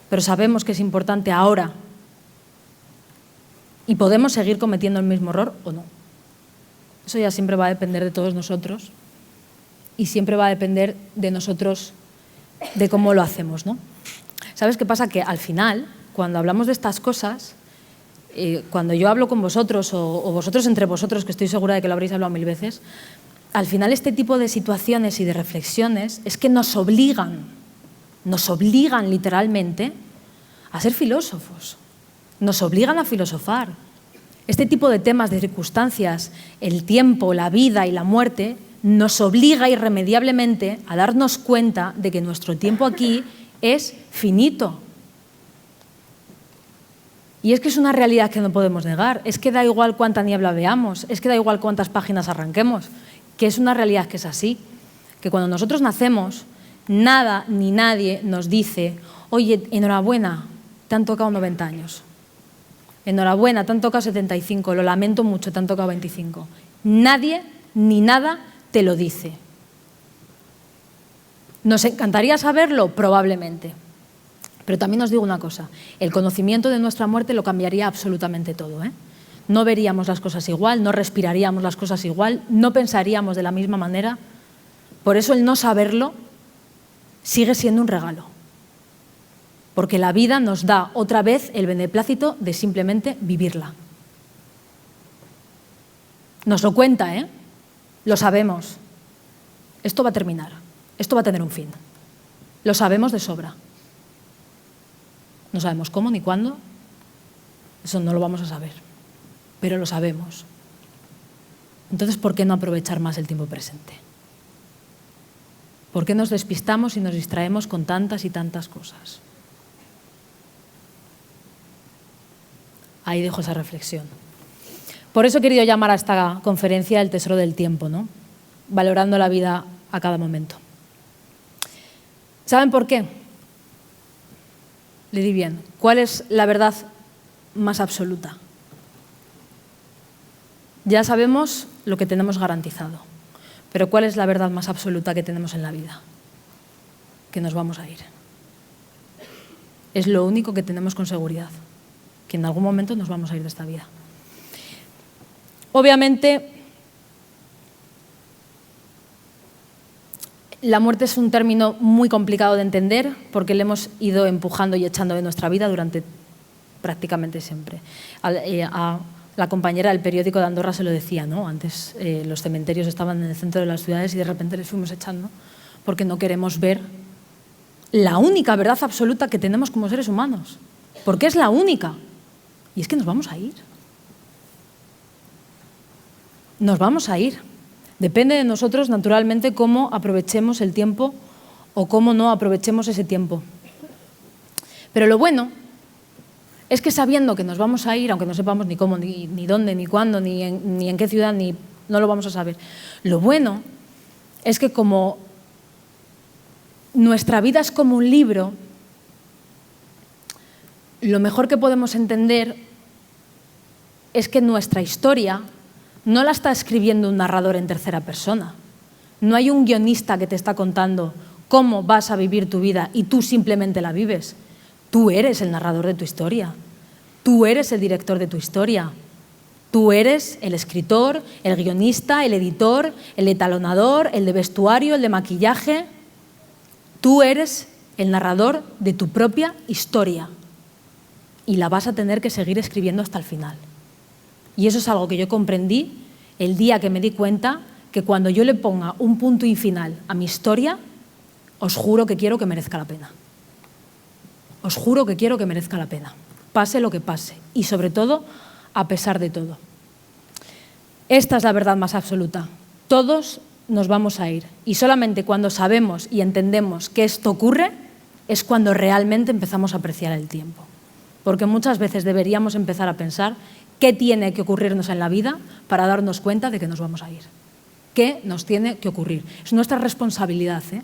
Pero sabemos que es importante ahora. Y podemos seguir cometiendo el mismo error o no. Eso ya siempre va a depender de todos nosotros y siempre va a depender de nosotros, de cómo lo hacemos, ¿no? ¿Sabes qué pasa? Que al final, cuando hablamos de estas cosas, cuando yo hablo con vosotros o vosotros entre vosotros, que estoy segura de que lo habréis hablado 1000 veces, al final este tipo de situaciones y de reflexiones es que nos obligan literalmente a ser filósofos, nos obligan a filosofar. Este tipo de temas, de circunstancias, el tiempo, la vida y la muerte, nos obliga irremediablemente a darnos cuenta de que nuestro tiempo aquí es finito. Y es que es una realidad que no podemos negar, es que da igual cuánta niebla veamos, es que da igual cuántas páginas arranquemos, que es una realidad que es así, que cuando nosotros nacemos, nada ni nadie nos dice: oye, enhorabuena, te han tocado 90 años. Enhorabuena, te han tocado 75, lo lamento mucho, te han tocado 25. Nadie ni nada te lo dice. ¿Nos encantaría saberlo? Probablemente. Pero también os digo una cosa, el conocimiento de nuestra muerte lo cambiaría absolutamente todo, ¿eh? No veríamos las cosas igual, no respiraríamos las cosas igual, no pensaríamos de la misma manera. Por eso el no saberlo sigue siendo un regalo. Porque la vida nos da otra vez el beneplácito de simplemente vivirla. Nos lo cuenta, ¿eh? Lo sabemos. Esto va a terminar. Esto va a tener un fin. Lo sabemos de sobra. No sabemos cómo ni cuándo. Eso no lo vamos a saber. Pero lo sabemos. Entonces, ¿por qué no aprovechar más el tiempo presente? ¿Por qué nos despistamos y nos distraemos con tantas y tantas cosas? Ahí dejo esa reflexión. Por eso he querido llamar a esta conferencia el tesoro del tiempo, ¿no? Valorando la vida a cada momento. ¿Saben por qué? Le di bien. ¿Cuál es la verdad más absoluta? Ya sabemos lo que tenemos garantizado, pero ¿cuál es la verdad más absoluta que tenemos en la vida? Que nos vamos a ir. Es lo único que tenemos con seguridad, que en algún momento nos vamos a ir de esta vida. Obviamente, la muerte es un término muy complicado de entender porque le hemos ido empujando y echando de nuestra vida durante prácticamente siempre. A la compañera del periódico de Andorra se lo decía, ¿no? Antes los cementerios estaban en el centro de las ciudades y de repente les fuimos echando porque no queremos ver la única verdad absoluta que tenemos como seres humanos. Porque es la única. Y es que nos vamos a ir. Nos vamos a ir. Depende de nosotros, naturalmente, cómo aprovechemos el tiempo o cómo no aprovechemos ese tiempo. Pero lo bueno es que sabiendo que nos vamos a ir, aunque no sepamos ni cómo, ni dónde, ni cuándo, ni en qué ciudad, no lo vamos a saber. Lo bueno es que como nuestra vida es como un libro, lo mejor que podemos entender es que nuestra historia no la está escribiendo un narrador en tercera persona. No hay un guionista que te está contando cómo vas a vivir tu vida y tú simplemente la vives. Tú eres el narrador de tu historia. Tú eres el director de tu historia. Tú eres el escritor, el guionista, el editor, el etalonador, el de vestuario, el de maquillaje. Tú eres el narrador de tu propia historia. Y la vas a tener que seguir escribiendo hasta el final. Y eso es algo que yo comprendí el día que me di cuenta que cuando yo le ponga un punto y final a mi historia, os juro que quiero que merezca la pena. Os juro que quiero que merezca la pena, pase lo que pase y sobre todo a pesar de todo. Esta es la verdad más absoluta. Todos nos vamos a ir y solamente cuando sabemos y entendemos que esto ocurre es cuando realmente empezamos a apreciar el tiempo. Porque muchas veces deberíamos empezar a pensar qué tiene que ocurrirnos en la vida para darnos cuenta de que nos vamos a ir. ¿Qué nos tiene que ocurrir? Es nuestra responsabilidad, ¿eh?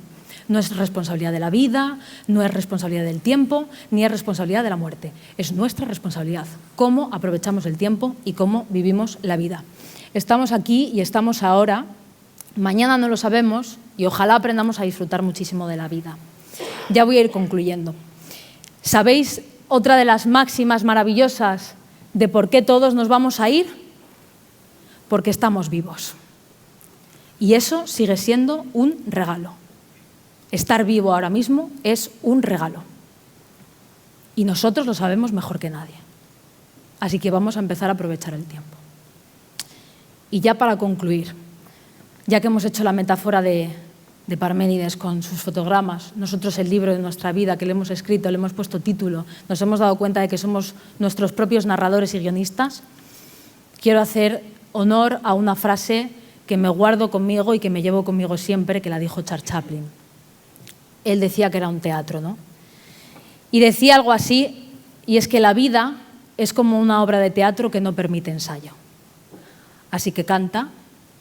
No es responsabilidad de la vida, no es responsabilidad del tiempo, ni es responsabilidad de la muerte. Es nuestra responsabilidad, cómo aprovechamos el tiempo y cómo vivimos la vida. Estamos aquí y estamos ahora, mañana no lo sabemos y ojalá aprendamos a disfrutar muchísimo de la vida. Ya voy a ir concluyendo. ¿Sabéis otra de las máximas maravillosas de por qué todos nos vamos a ir? Porque estamos vivos. Y eso sigue siendo un regalo. Estar vivo ahora mismo es un regalo. Y nosotros lo sabemos mejor que nadie. Así que vamos a empezar a aprovechar el tiempo. Y ya para concluir, ya que hemos hecho la metáfora de Parménides con sus fotogramas, nosotros el libro de nuestra vida que le hemos escrito, le hemos puesto título, nos hemos dado cuenta de que somos nuestros propios narradores y guionistas, quiero hacer honor a una frase que me guardo conmigo y que me llevo conmigo siempre, que la dijo Charles Chaplin. Él decía que era un teatro, ¿no? Y decía algo así, y es que la vida es como una obra de teatro que no permite ensayo. Así que canta,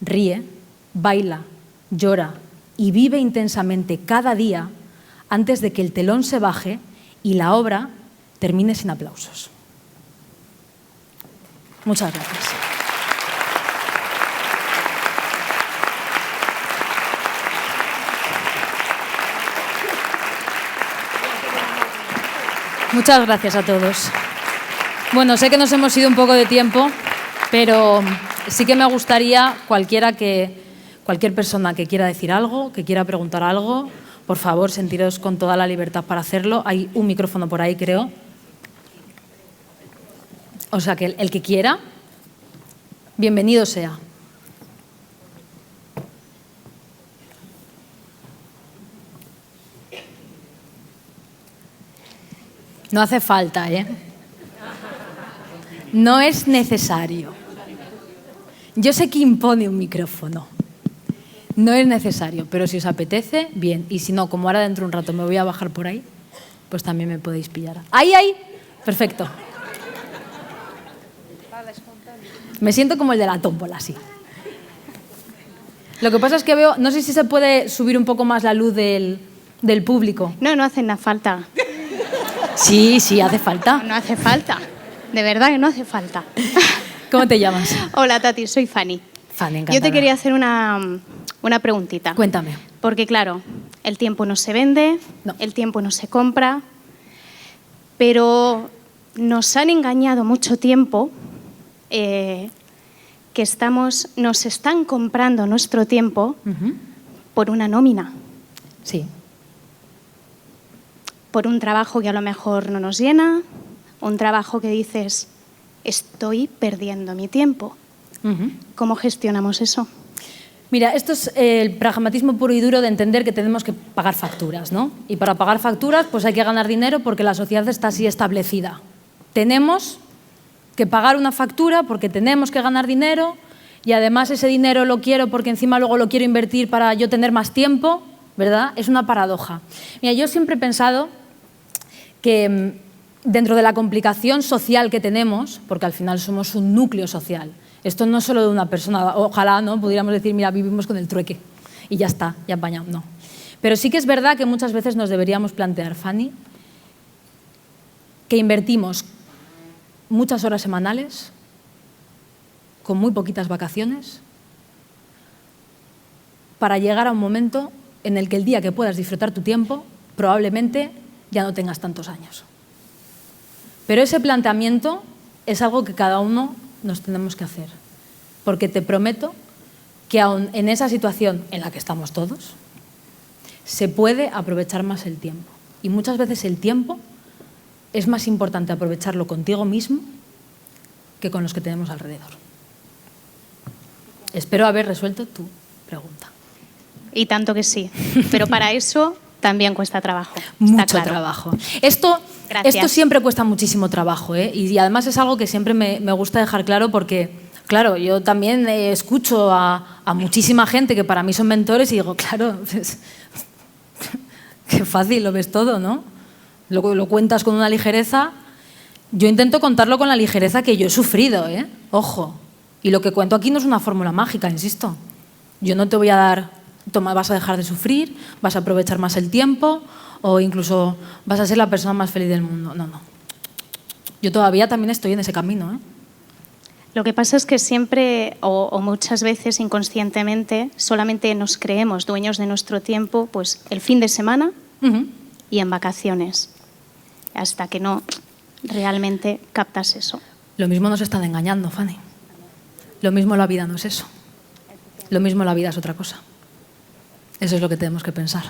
ríe, baila, llora y vive intensamente cada día antes de que el telón se baje y la obra termine sin aplausos. Muchas gracias. Muchas gracias a todos. Bueno, sé que nos hemos ido un poco de tiempo, pero sí que me gustaría cualquier persona que quiera decir algo, que quiera preguntar algo, por favor, sentiros con toda la libertad para hacerlo. Hay un micrófono por ahí, creo. O sea, que el que quiera, bienvenido sea. No hace falta, ¿eh? No es necesario. Yo sé que impone un micrófono. No es necesario, pero si os apetece, bien. Y si no, como ahora dentro de un rato me voy a bajar por ahí, pues también me podéis pillar. ¡Ahí, ahí! Perfecto. Me siento como el de la tómbola, sí. Lo que pasa es que veo, no sé si se puede subir un poco más la luz del público. No, no hace nada falta. Sí, sí, hace falta. No hace falta. De verdad que no hace falta. ¿Cómo te llamas? Hola, Tati, soy Fanny. Fanny, encantada. Yo te quería hacer una preguntita. Cuéntame. Porque, claro, el tiempo no se vende, No. el tiempo no se compra, pero nos han engañado mucho tiempo nos están comprando nuestro tiempo por una nómina, Sí. por un trabajo que a lo mejor no nos llena, un trabajo que dices, estoy perdiendo mi tiempo. ¿Cómo gestionamos eso? Mira, esto es el pragmatismo puro y duro de entender que tenemos que pagar facturas, ¿no? Y para pagar facturas, pues hay que ganar dinero porque la sociedad está así establecida. Tenemos que pagar una factura porque tenemos que ganar dinero y además ese dinero lo quiero porque encima luego lo quiero invertir para yo tener más tiempo, ¿verdad? Es una paradoja. Mira, yo siempre he pensado que dentro de la complicación social que tenemos, porque al final somos un núcleo social, esto no es solo de una persona, ojalá no pudiéramos decir, mira, vivimos con el trueque y ya está, ya apañado, no. Pero sí que es verdad que muchas veces nos deberíamos plantear, Fanny, que invertimos muchas horas semanales, con muy poquitas vacaciones, para llegar a un momento en el que el día que puedas disfrutar tu tiempo, probablemente ya no tengas tantos años. Pero ese planteamiento es algo que cada uno nos tenemos que hacer, porque te prometo que aun en esa situación en la que estamos todos, se puede aprovechar más el tiempo. Y muchas veces el tiempo es más importante aprovecharlo contigo mismo que con los que tenemos alrededor. Espero haber resuelto tu pregunta. Y tanto que sí, pero para eso también cuesta trabajo. Mucho está claro. trabajo. Esto siempre cuesta muchísimo trabajo, ¿eh? Y además es algo que siempre me gusta dejar claro porque, claro, yo también escucho a muchísima gente que para mí son mentores y digo, claro, pues, qué fácil, lo ves todo, ¿no? Lo cuentas con una ligereza. Yo intento contarlo con la ligereza que yo he sufrido, ¿eh? Ojo. Y lo que cuento aquí no es una fórmula mágica, insisto. Yo no te voy a dar, toma, vas a dejar de sufrir, vas a aprovechar más el tiempo o incluso vas a ser la persona más feliz del mundo. No, no. Yo todavía también estoy en ese camino, ¿eh? Lo que pasa es que siempre o muchas veces inconscientemente solamente nos creemos dueños de nuestro tiempo pues el fin de semana y en vacaciones, hasta que no realmente captas eso. Lo mismo nos están engañando, Fanny. Lo mismo la vida no es eso. Lo mismo la vida es otra cosa. Eso es lo que tenemos que pensar.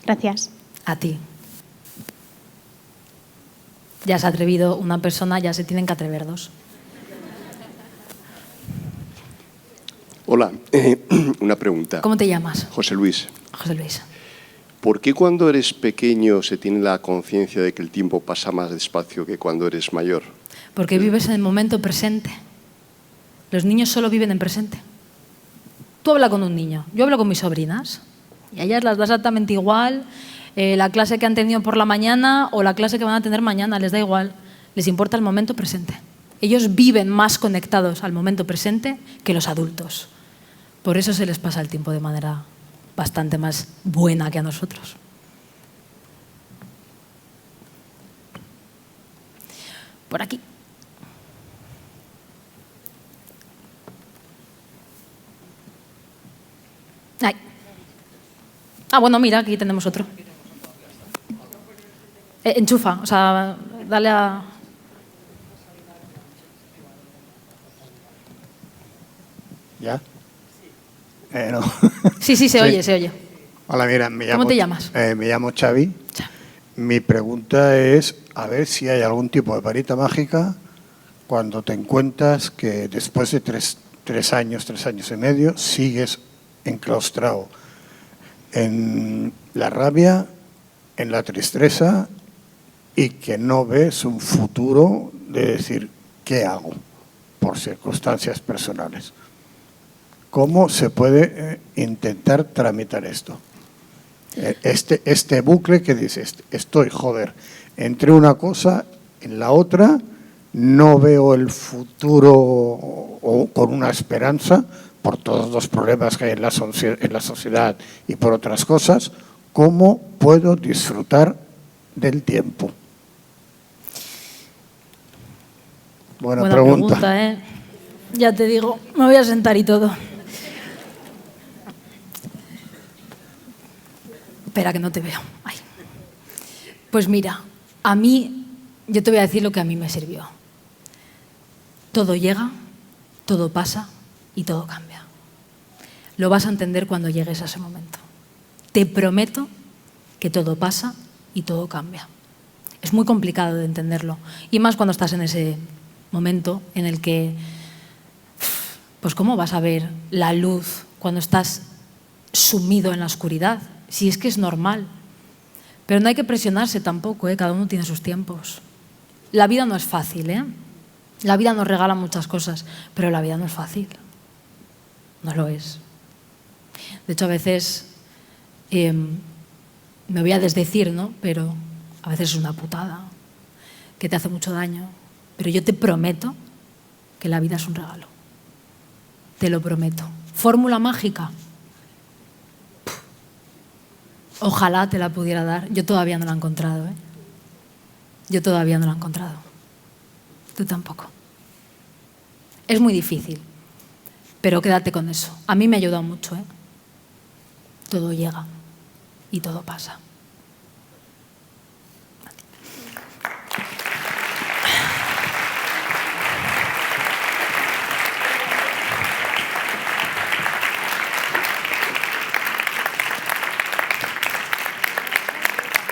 Gracias. A ti. Ya se ha atrevido una persona, ya se tienen que atrever dos. Hola, una pregunta. ¿Cómo te llamas? José Luis. José Luis. ¿Por qué cuando eres pequeño se tiene la conciencia de que el tiempo pasa más despacio que cuando eres mayor? Porque vives en el momento presente. Los niños solo viven en presente. Tú hablas con un niño, yo hablo con mis sobrinas y a ellas las da exactamente igual la clase que han tenido por la mañana o la clase que van a tener mañana, les da igual. Les importa el momento presente. Ellos viven más conectados al momento presente que los adultos. Por eso se les pasa el tiempo de manera bastante más buena que a nosotros. Por aquí. Ay. Ah, bueno, mira, aquí tenemos otro. Enchufa, o sea, dale a... ¿Ya? No. Sí, se oye, se oye. Hola, mira, ¿Cómo te llamas? Me llamo Xavi. Mi pregunta es a ver si hay algún tipo de varita mágica cuando te encuentras que después de tres años y medio, sigues enclaustrado en la rabia, en la tristeza y que no ves un futuro de decir, ¿qué hago? Por circunstancias personales. ¿Cómo se puede intentar tramitar esto? Este bucle que dices, estoy, entre una cosa en la otra, no veo el futuro o con una esperanza por todos los problemas que hay en la sociedad y por otras cosas. ¿Cómo puedo disfrutar del tiempo? Buena pregunta. ¿eh? Ya te digo, me voy a sentar y todo. Espera, que no te veo. Ay. Pues mira, a mí, yo te voy a decir lo que a mí me sirvió. Todo llega, todo pasa y todo cambia. Lo vas a entender cuando llegues a ese momento. Te prometo que todo pasa y todo cambia. Es muy complicado de entenderlo. Y más cuando estás en ese momento en el que, pues ¿cómo vas a ver la luz cuando estás sumido en la oscuridad? Si es que es normal. Pero no hay que presionarse tampoco, ¿eh? Cada uno tiene sus tiempos. La vida no es fácil, ¿eh? La vida nos regala muchas cosas, pero la vida no es fácil. No lo es. De hecho, a veces me voy a desdecir, ¿no? Pero a veces es una putada que te hace mucho daño. Pero yo te prometo que la vida es un regalo. Te lo prometo. Fórmula mágica. Ojalá te la pudiera dar. Yo todavía no la he encontrado, ¿eh? Yo todavía no la he encontrado. Tú tampoco. Es muy difícil, pero quédate con eso. A mí me ha ayudado mucho, ¿eh? Todo llega y todo pasa.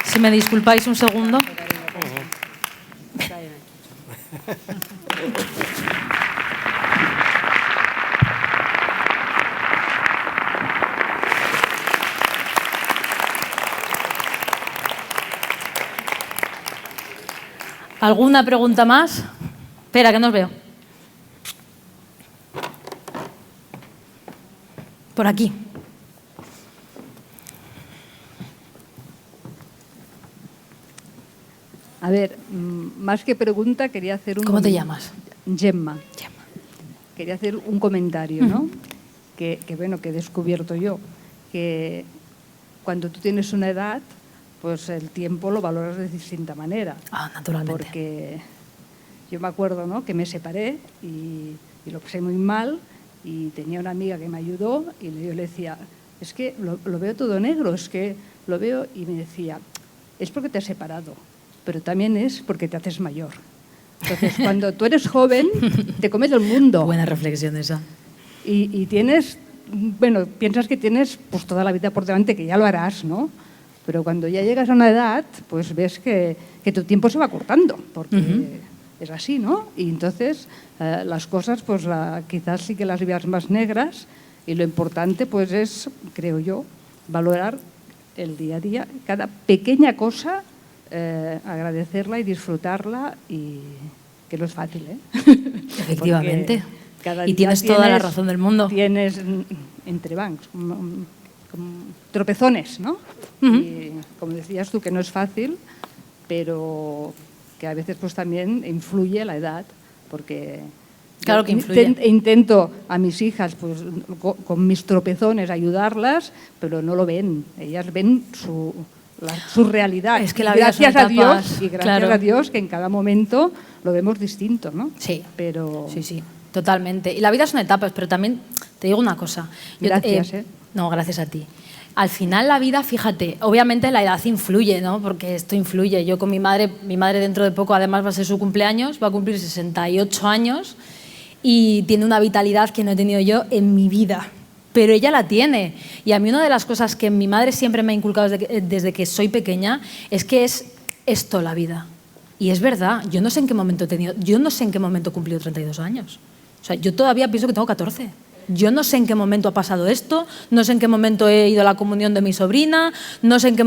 Si me disculpáis un segundo. ¿Alguna pregunta más? Espera, que no os veo. Por aquí. A ver, más que pregunta, quería hacer un... ¿Cómo te llamas? Gemma. Quería hacer un comentario, ¿no? Que bueno, que he descubierto yo, que cuando tú tienes una edad, pues el tiempo lo valoras de distinta manera. Ah, naturalmente. Porque yo me acuerdo, ¿no?, que me separé y lo pasé muy mal y tenía una amiga que me ayudó y yo le decía, es que lo veo todo negro, es que lo veo, y me decía, es porque te has separado, pero también es porque te haces mayor. Entonces, cuando tú eres joven, te comes el mundo. Buena reflexión esa. Y tienes, bueno, piensas que tienes pues toda la vida por delante, que ya lo harás, ¿no? Pero cuando ya llegas a una edad, pues ves que tu tiempo se va cortando, porque es así, ¿no? Y entonces las cosas, pues quizás sí que las veas más negras, y lo importante, pues es, creo yo, valorar el día a día, cada pequeña cosa, agradecerla y disfrutarla, y que no es fácil, ¿eh? Efectivamente. Y tienes toda la razón del mundo. Tienes entrebancs, como tropezones, ¿no? Y como decías tú, que no es fácil, pero que a veces pues también influye la edad, porque claro que influye. Intento a mis hijas pues con mis tropezones ayudarlas, pero no lo ven. Ellas ven su realidad. Es que la vida gracias son a Dios, etapas, y gracias claro. a Dios que en cada momento lo vemos distinto, ¿no? Sí, pero sí, totalmente. Y la vida son etapas, pero también te digo una cosa. Gracias, No, gracias a ti. Al final la vida, fíjate, obviamente la edad influye, ¿no? Porque esto influye. Yo con mi madre dentro de poco además va a ser su cumpleaños, va a cumplir 68 años y tiene una vitalidad que no he tenido yo en mi vida. Pero ella la tiene. Y a mí una de las cosas que mi madre siempre me ha inculcado desde que soy pequeña es que es esto la vida. Y es verdad, yo no sé en qué momento he cumplido 32 años. O sea, yo todavía pienso que tengo 14. Yo no sé en qué momento ha pasado esto, no sé en qué momento he ido a la comunión de mi sobrina, no sé en qué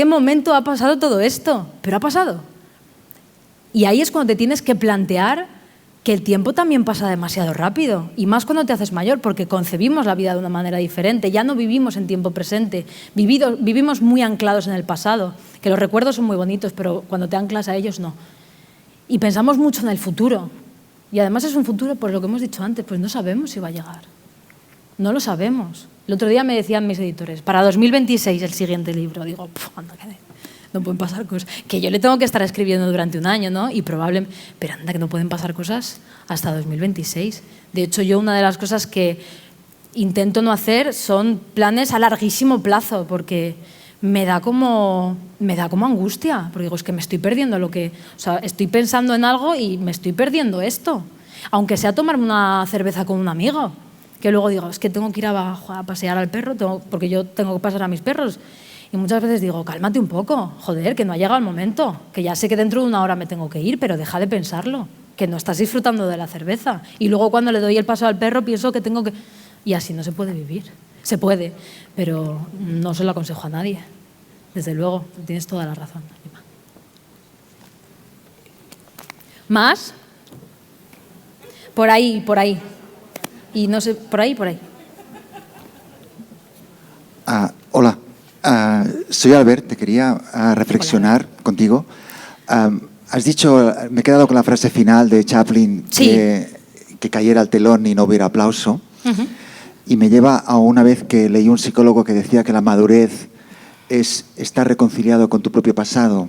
momento ha pasado todo esto, pero ha pasado. Y ahí es cuando te tienes que plantear que el tiempo también pasa demasiado rápido, y más cuando te haces mayor, porque concebimos la vida de una manera diferente, ya no vivimos en tiempo presente, vivimos muy anclados en el pasado, que los recuerdos son muy bonitos, pero cuando te anclas a ellos no. Y pensamos mucho en el futuro. Y además es un futuro, por lo que hemos dicho antes, pues no sabemos si va a llegar. No lo sabemos. El otro día me decían mis editores, para 2026 el siguiente libro. Digo, anda, que no pueden pasar cosas. Que yo le tengo que estar escribiendo durante un año, ¿no? Y probablemente, pero anda, que no pueden pasar cosas hasta 2026. De hecho, yo una de las cosas que intento no hacer son planes a larguísimo plazo, porque me da como angustia, porque digo, es que me estoy perdiendo estoy pensando en algo y me estoy perdiendo esto, aunque sea tomarme una cerveza con un amigo, que luego digo, es que tengo que ir abajo a pasear al perro, porque yo tengo que pasar a mis perros, y muchas veces digo, cálmate un poco, joder, que no ha llegado el momento, que ya sé que dentro de una hora me tengo que ir, pero deja de pensarlo, que no estás disfrutando de la cerveza, y luego cuando le doy el paso al perro pienso que tengo que... Y así no se puede vivir. Se puede, pero no se lo aconsejo a nadie. Desde luego, tienes toda la razón. ¿Más? Por ahí. Y no sé, por ahí. Hola, soy Albert, te quería reflexionar contigo. Has dicho, me he quedado con la frase final de Chaplin, sí, que cayera el telón y no hubiera aplauso. Y me lleva a una vez que leí un psicólogo que decía que la madurez es estar reconciliado con tu propio pasado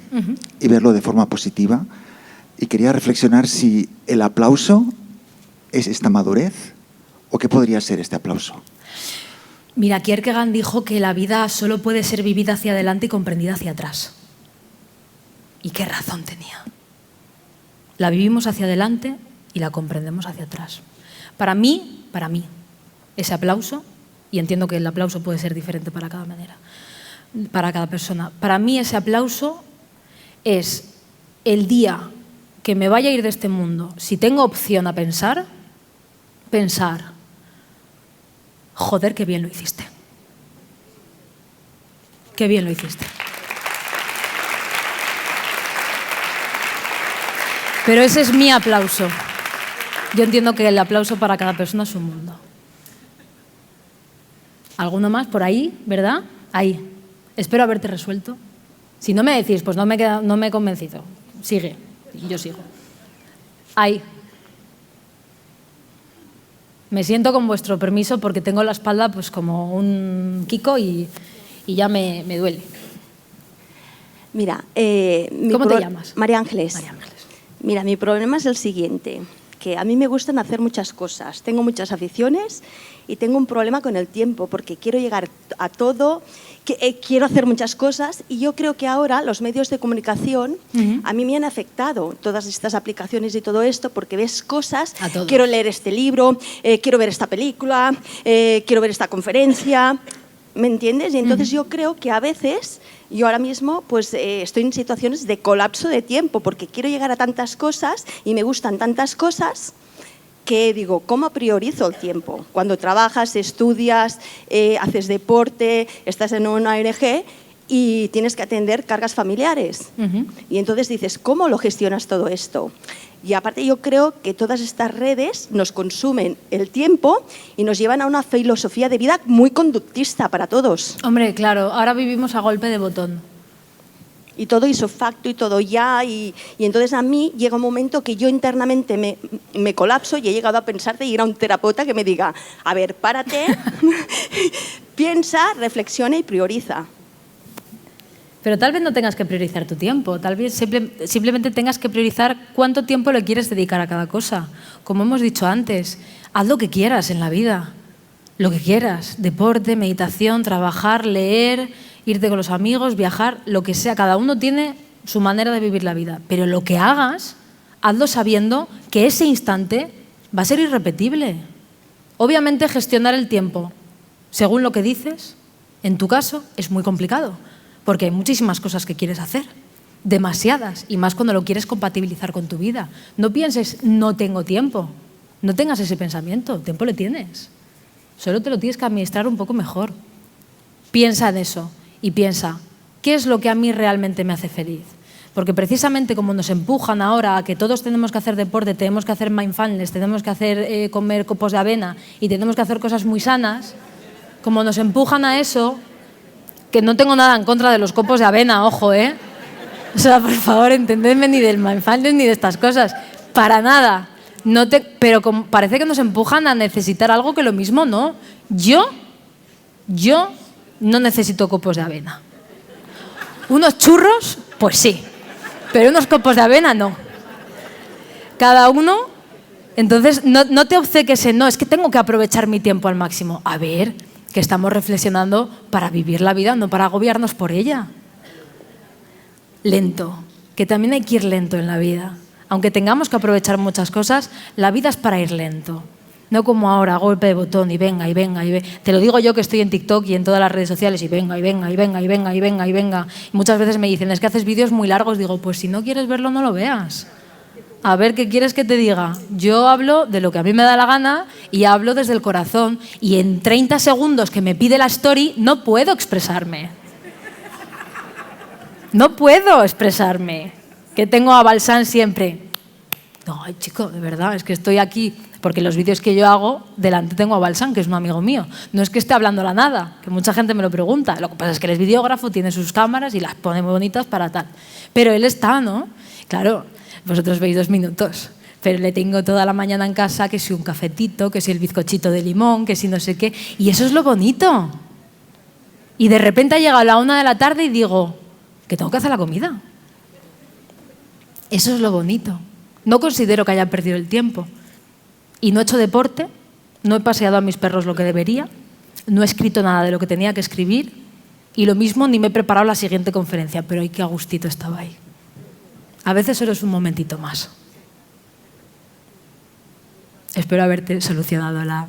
y verlo de forma positiva. Y quería reflexionar si el aplauso es esta madurez o qué podría ser este aplauso. Mira, Kierkegaard dijo que la vida solo puede ser vivida hacia adelante y comprendida hacia atrás. Y qué razón tenía. La vivimos hacia adelante y la comprendemos hacia atrás. Para mí, ese aplauso, y entiendo que el aplauso puede ser diferente para cada manera, para cada persona, para mí ese aplauso es el día que me vaya a ir de este mundo, si tengo opción a pensar, joder, qué bien lo hiciste. Qué bien lo hiciste. Pero ese es mi aplauso. Yo entiendo que el aplauso para cada persona es un mundo. ¿Alguno más por ahí, verdad? Ahí. Espero haberte resuelto. Si no me decís, pues no me he convencido. Sigue. Y yo sigo. Ahí. Me siento con vuestro permiso porque tengo la espalda pues como un Kiko y ya me duele. Mira, ¿Cómo te llamas? María Ángeles. María Ángeles. Mira, mi problema es el siguiente, que a mí me gustan hacer muchas cosas, tengo muchas aficiones y tengo un problema con el tiempo porque quiero llegar a todo, quiero hacer muchas cosas y yo creo que ahora los medios de comunicación a mí me han afectado todas estas aplicaciones y todo esto porque ves cosas, quiero leer este libro, quiero ver esta película, quiero ver esta conferencia, ¿me entiendes? Y entonces yo creo que a veces... Yo ahora mismo pues, estoy en situaciones de colapso de tiempo porque quiero llegar a tantas cosas y me gustan tantas cosas que digo, ¿cómo priorizo el tiempo? Cuando trabajas, estudias, haces deporte, estás en una ONG y tienes que atender cargas familiares. Y entonces dices, ¿cómo lo gestionas todo esto? Y aparte yo creo que todas estas redes nos consumen el tiempo y nos llevan a una filosofía de vida muy conductista para todos. Hombre, claro, ahora vivimos a golpe de botón. Y todo isofacto y todo ya. Y entonces a mí llega un momento que yo internamente me colapso y he llegado a pensar de ir a un terapeuta que me diga, a ver, párate, piensa, reflexiona y prioriza. Pero tal vez no tengas que priorizar tu tiempo, tal vez simplemente tengas que priorizar cuánto tiempo le quieres dedicar a cada cosa. Como hemos dicho antes, haz lo que quieras en la vida. lo que quieras, deporte, meditación, trabajar, leer, irte con los amigos, viajar, lo que sea. Cada uno tiene su manera de vivir la vida, pero lo que hagas, hazlo sabiendo que ese instante va a ser irrepetible. Obviamente gestionar el tiempo según lo que dices, en tu caso, es muy complicado, porque hay muchísimas cosas que quieres hacer, demasiadas, y más cuando lo quieres compatibilizar con tu vida. No pienses, no tengo tiempo, no tengas ese pensamiento, tiempo le tienes. Solo te lo tienes que administrar un poco mejor. Piensa en eso y piensa, ¿qué es lo que a mí realmente me hace feliz? Porque precisamente como nos empujan ahora a que todos tenemos que hacer deporte, tenemos que hacer mindfulness, tenemos que hacer comer copos de avena y tenemos que hacer cosas muy sanas, como nos empujan a eso, que no tengo nada en contra de los copos de avena, ojo, ¿eh? O sea, por favor, entendedme ni del mindfulness ni de estas cosas, para nada. Pero parece que nos empujan a necesitar algo que lo mismo no. Yo no necesito copos de avena. ¿Unos churros? Pues sí. Pero unos copos de avena no. Cada uno. Entonces, no te obceques en, no, es que tengo que aprovechar mi tiempo al máximo. A ver, que estamos reflexionando para vivir la vida, no para agobiarnos por ella. Lento, que también hay que ir lento en la vida. Aunque tengamos que aprovechar muchas cosas, la vida es para ir lento. No como ahora, golpe de botón y venga, y venga, y venga. Te lo digo yo que estoy en TikTok y en todas las redes sociales y venga, y venga, y venga, y venga, y venga, y venga. Y muchas veces me dicen, es que haces vídeos muy largos. Digo, pues si no quieres verlo, no lo veas. A ver, ¿qué quieres que te diga? Yo hablo de lo que a mí me da la gana y hablo desde el corazón. Y en 30 segundos que me pide la story, no puedo expresarme. No puedo expresarme. Que tengo a Balsán siempre. No, ay, chico, de verdad, es que estoy aquí porque los vídeos que yo hago, delante tengo a Balsán, que es un amigo mío. No es que esté hablando la nada, que mucha gente me lo pregunta. Lo que pasa es que él es videógrafo, tiene sus cámaras y las pone muy bonitas para tal. Pero él está, ¿no? Claro, vosotros veis 2 minutos, pero le tengo toda la mañana en casa que si un cafetito, que si el bizcochito de limón, que si no sé qué. Y eso es lo bonito. Y de repente ha llegado la 1 de la tarde y digo, que tengo que hacer la comida. Eso es lo bonito. No considero que haya perdido el tiempo. Y no he hecho deporte, no he paseado a mis perros lo que debería, no he escrito nada de lo que tenía que escribir y lo mismo ni me he preparado la siguiente conferencia, pero ay, qué a gustito estaba ahí. A veces solo es un momentito más. Espero haberte solucionado la...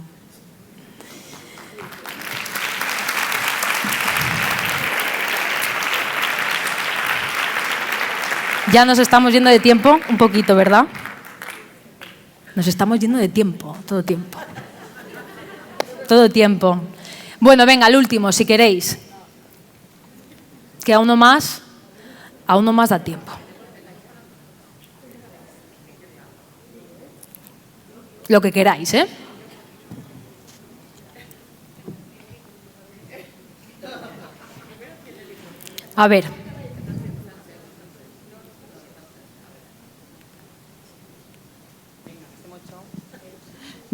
Ya nos estamos yendo de tiempo, un poquito, ¿verdad? Nos estamos yendo de tiempo, todo tiempo. Todo tiempo. Bueno, venga, el último, si queréis. Que a uno más da tiempo. Lo que queráis, ¿eh? A ver.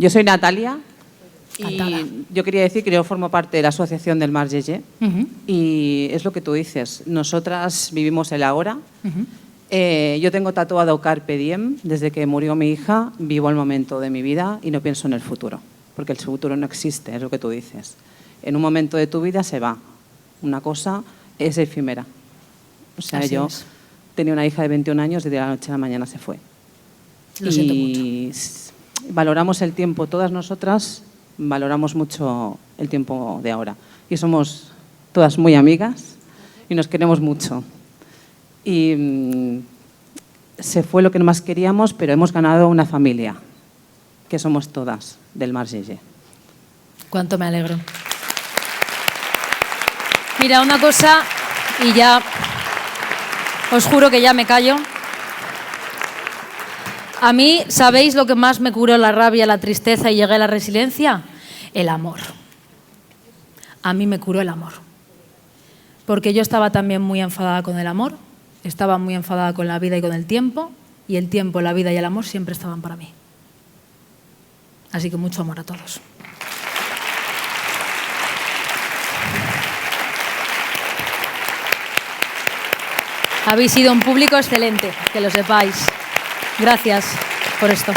Yo soy Natalia y yo quería decir que yo formo parte de la asociación del Mar Yeye y es lo que tú dices, nosotras vivimos el ahora. Yo tengo tatuado Carpe Diem, desde que murió mi hija vivo el momento de mi vida y no pienso en el futuro, porque el futuro no existe, es lo que tú dices. En un momento de tu vida se va, una cosa es efímera. O sea, así yo tenía una hija de 21 años y de la noche a la mañana se fue. Lo siento mucho. Valoramos el tiempo, todas nosotras valoramos mucho el tiempo de ahora. Y somos todas muy amigas y nos queremos mucho. Y se fue lo que más queríamos, pero hemos ganado una familia, que somos todas del Mar Yeye. Cuánto me alegro. Mira, una cosa, y ya os juro que ya me callo. A mí, ¿sabéis lo que más me curó la rabia, la tristeza y llegué a la resiliencia? El amor. A mí me curó el amor. Porque yo estaba también muy enfadada con el amor, estaba muy enfadada con la vida y con el tiempo, y el tiempo, la vida y el amor siempre estaban para mí. Así que mucho amor a todos. Habéis sido un público excelente, que lo sepáis. Gracias por esto.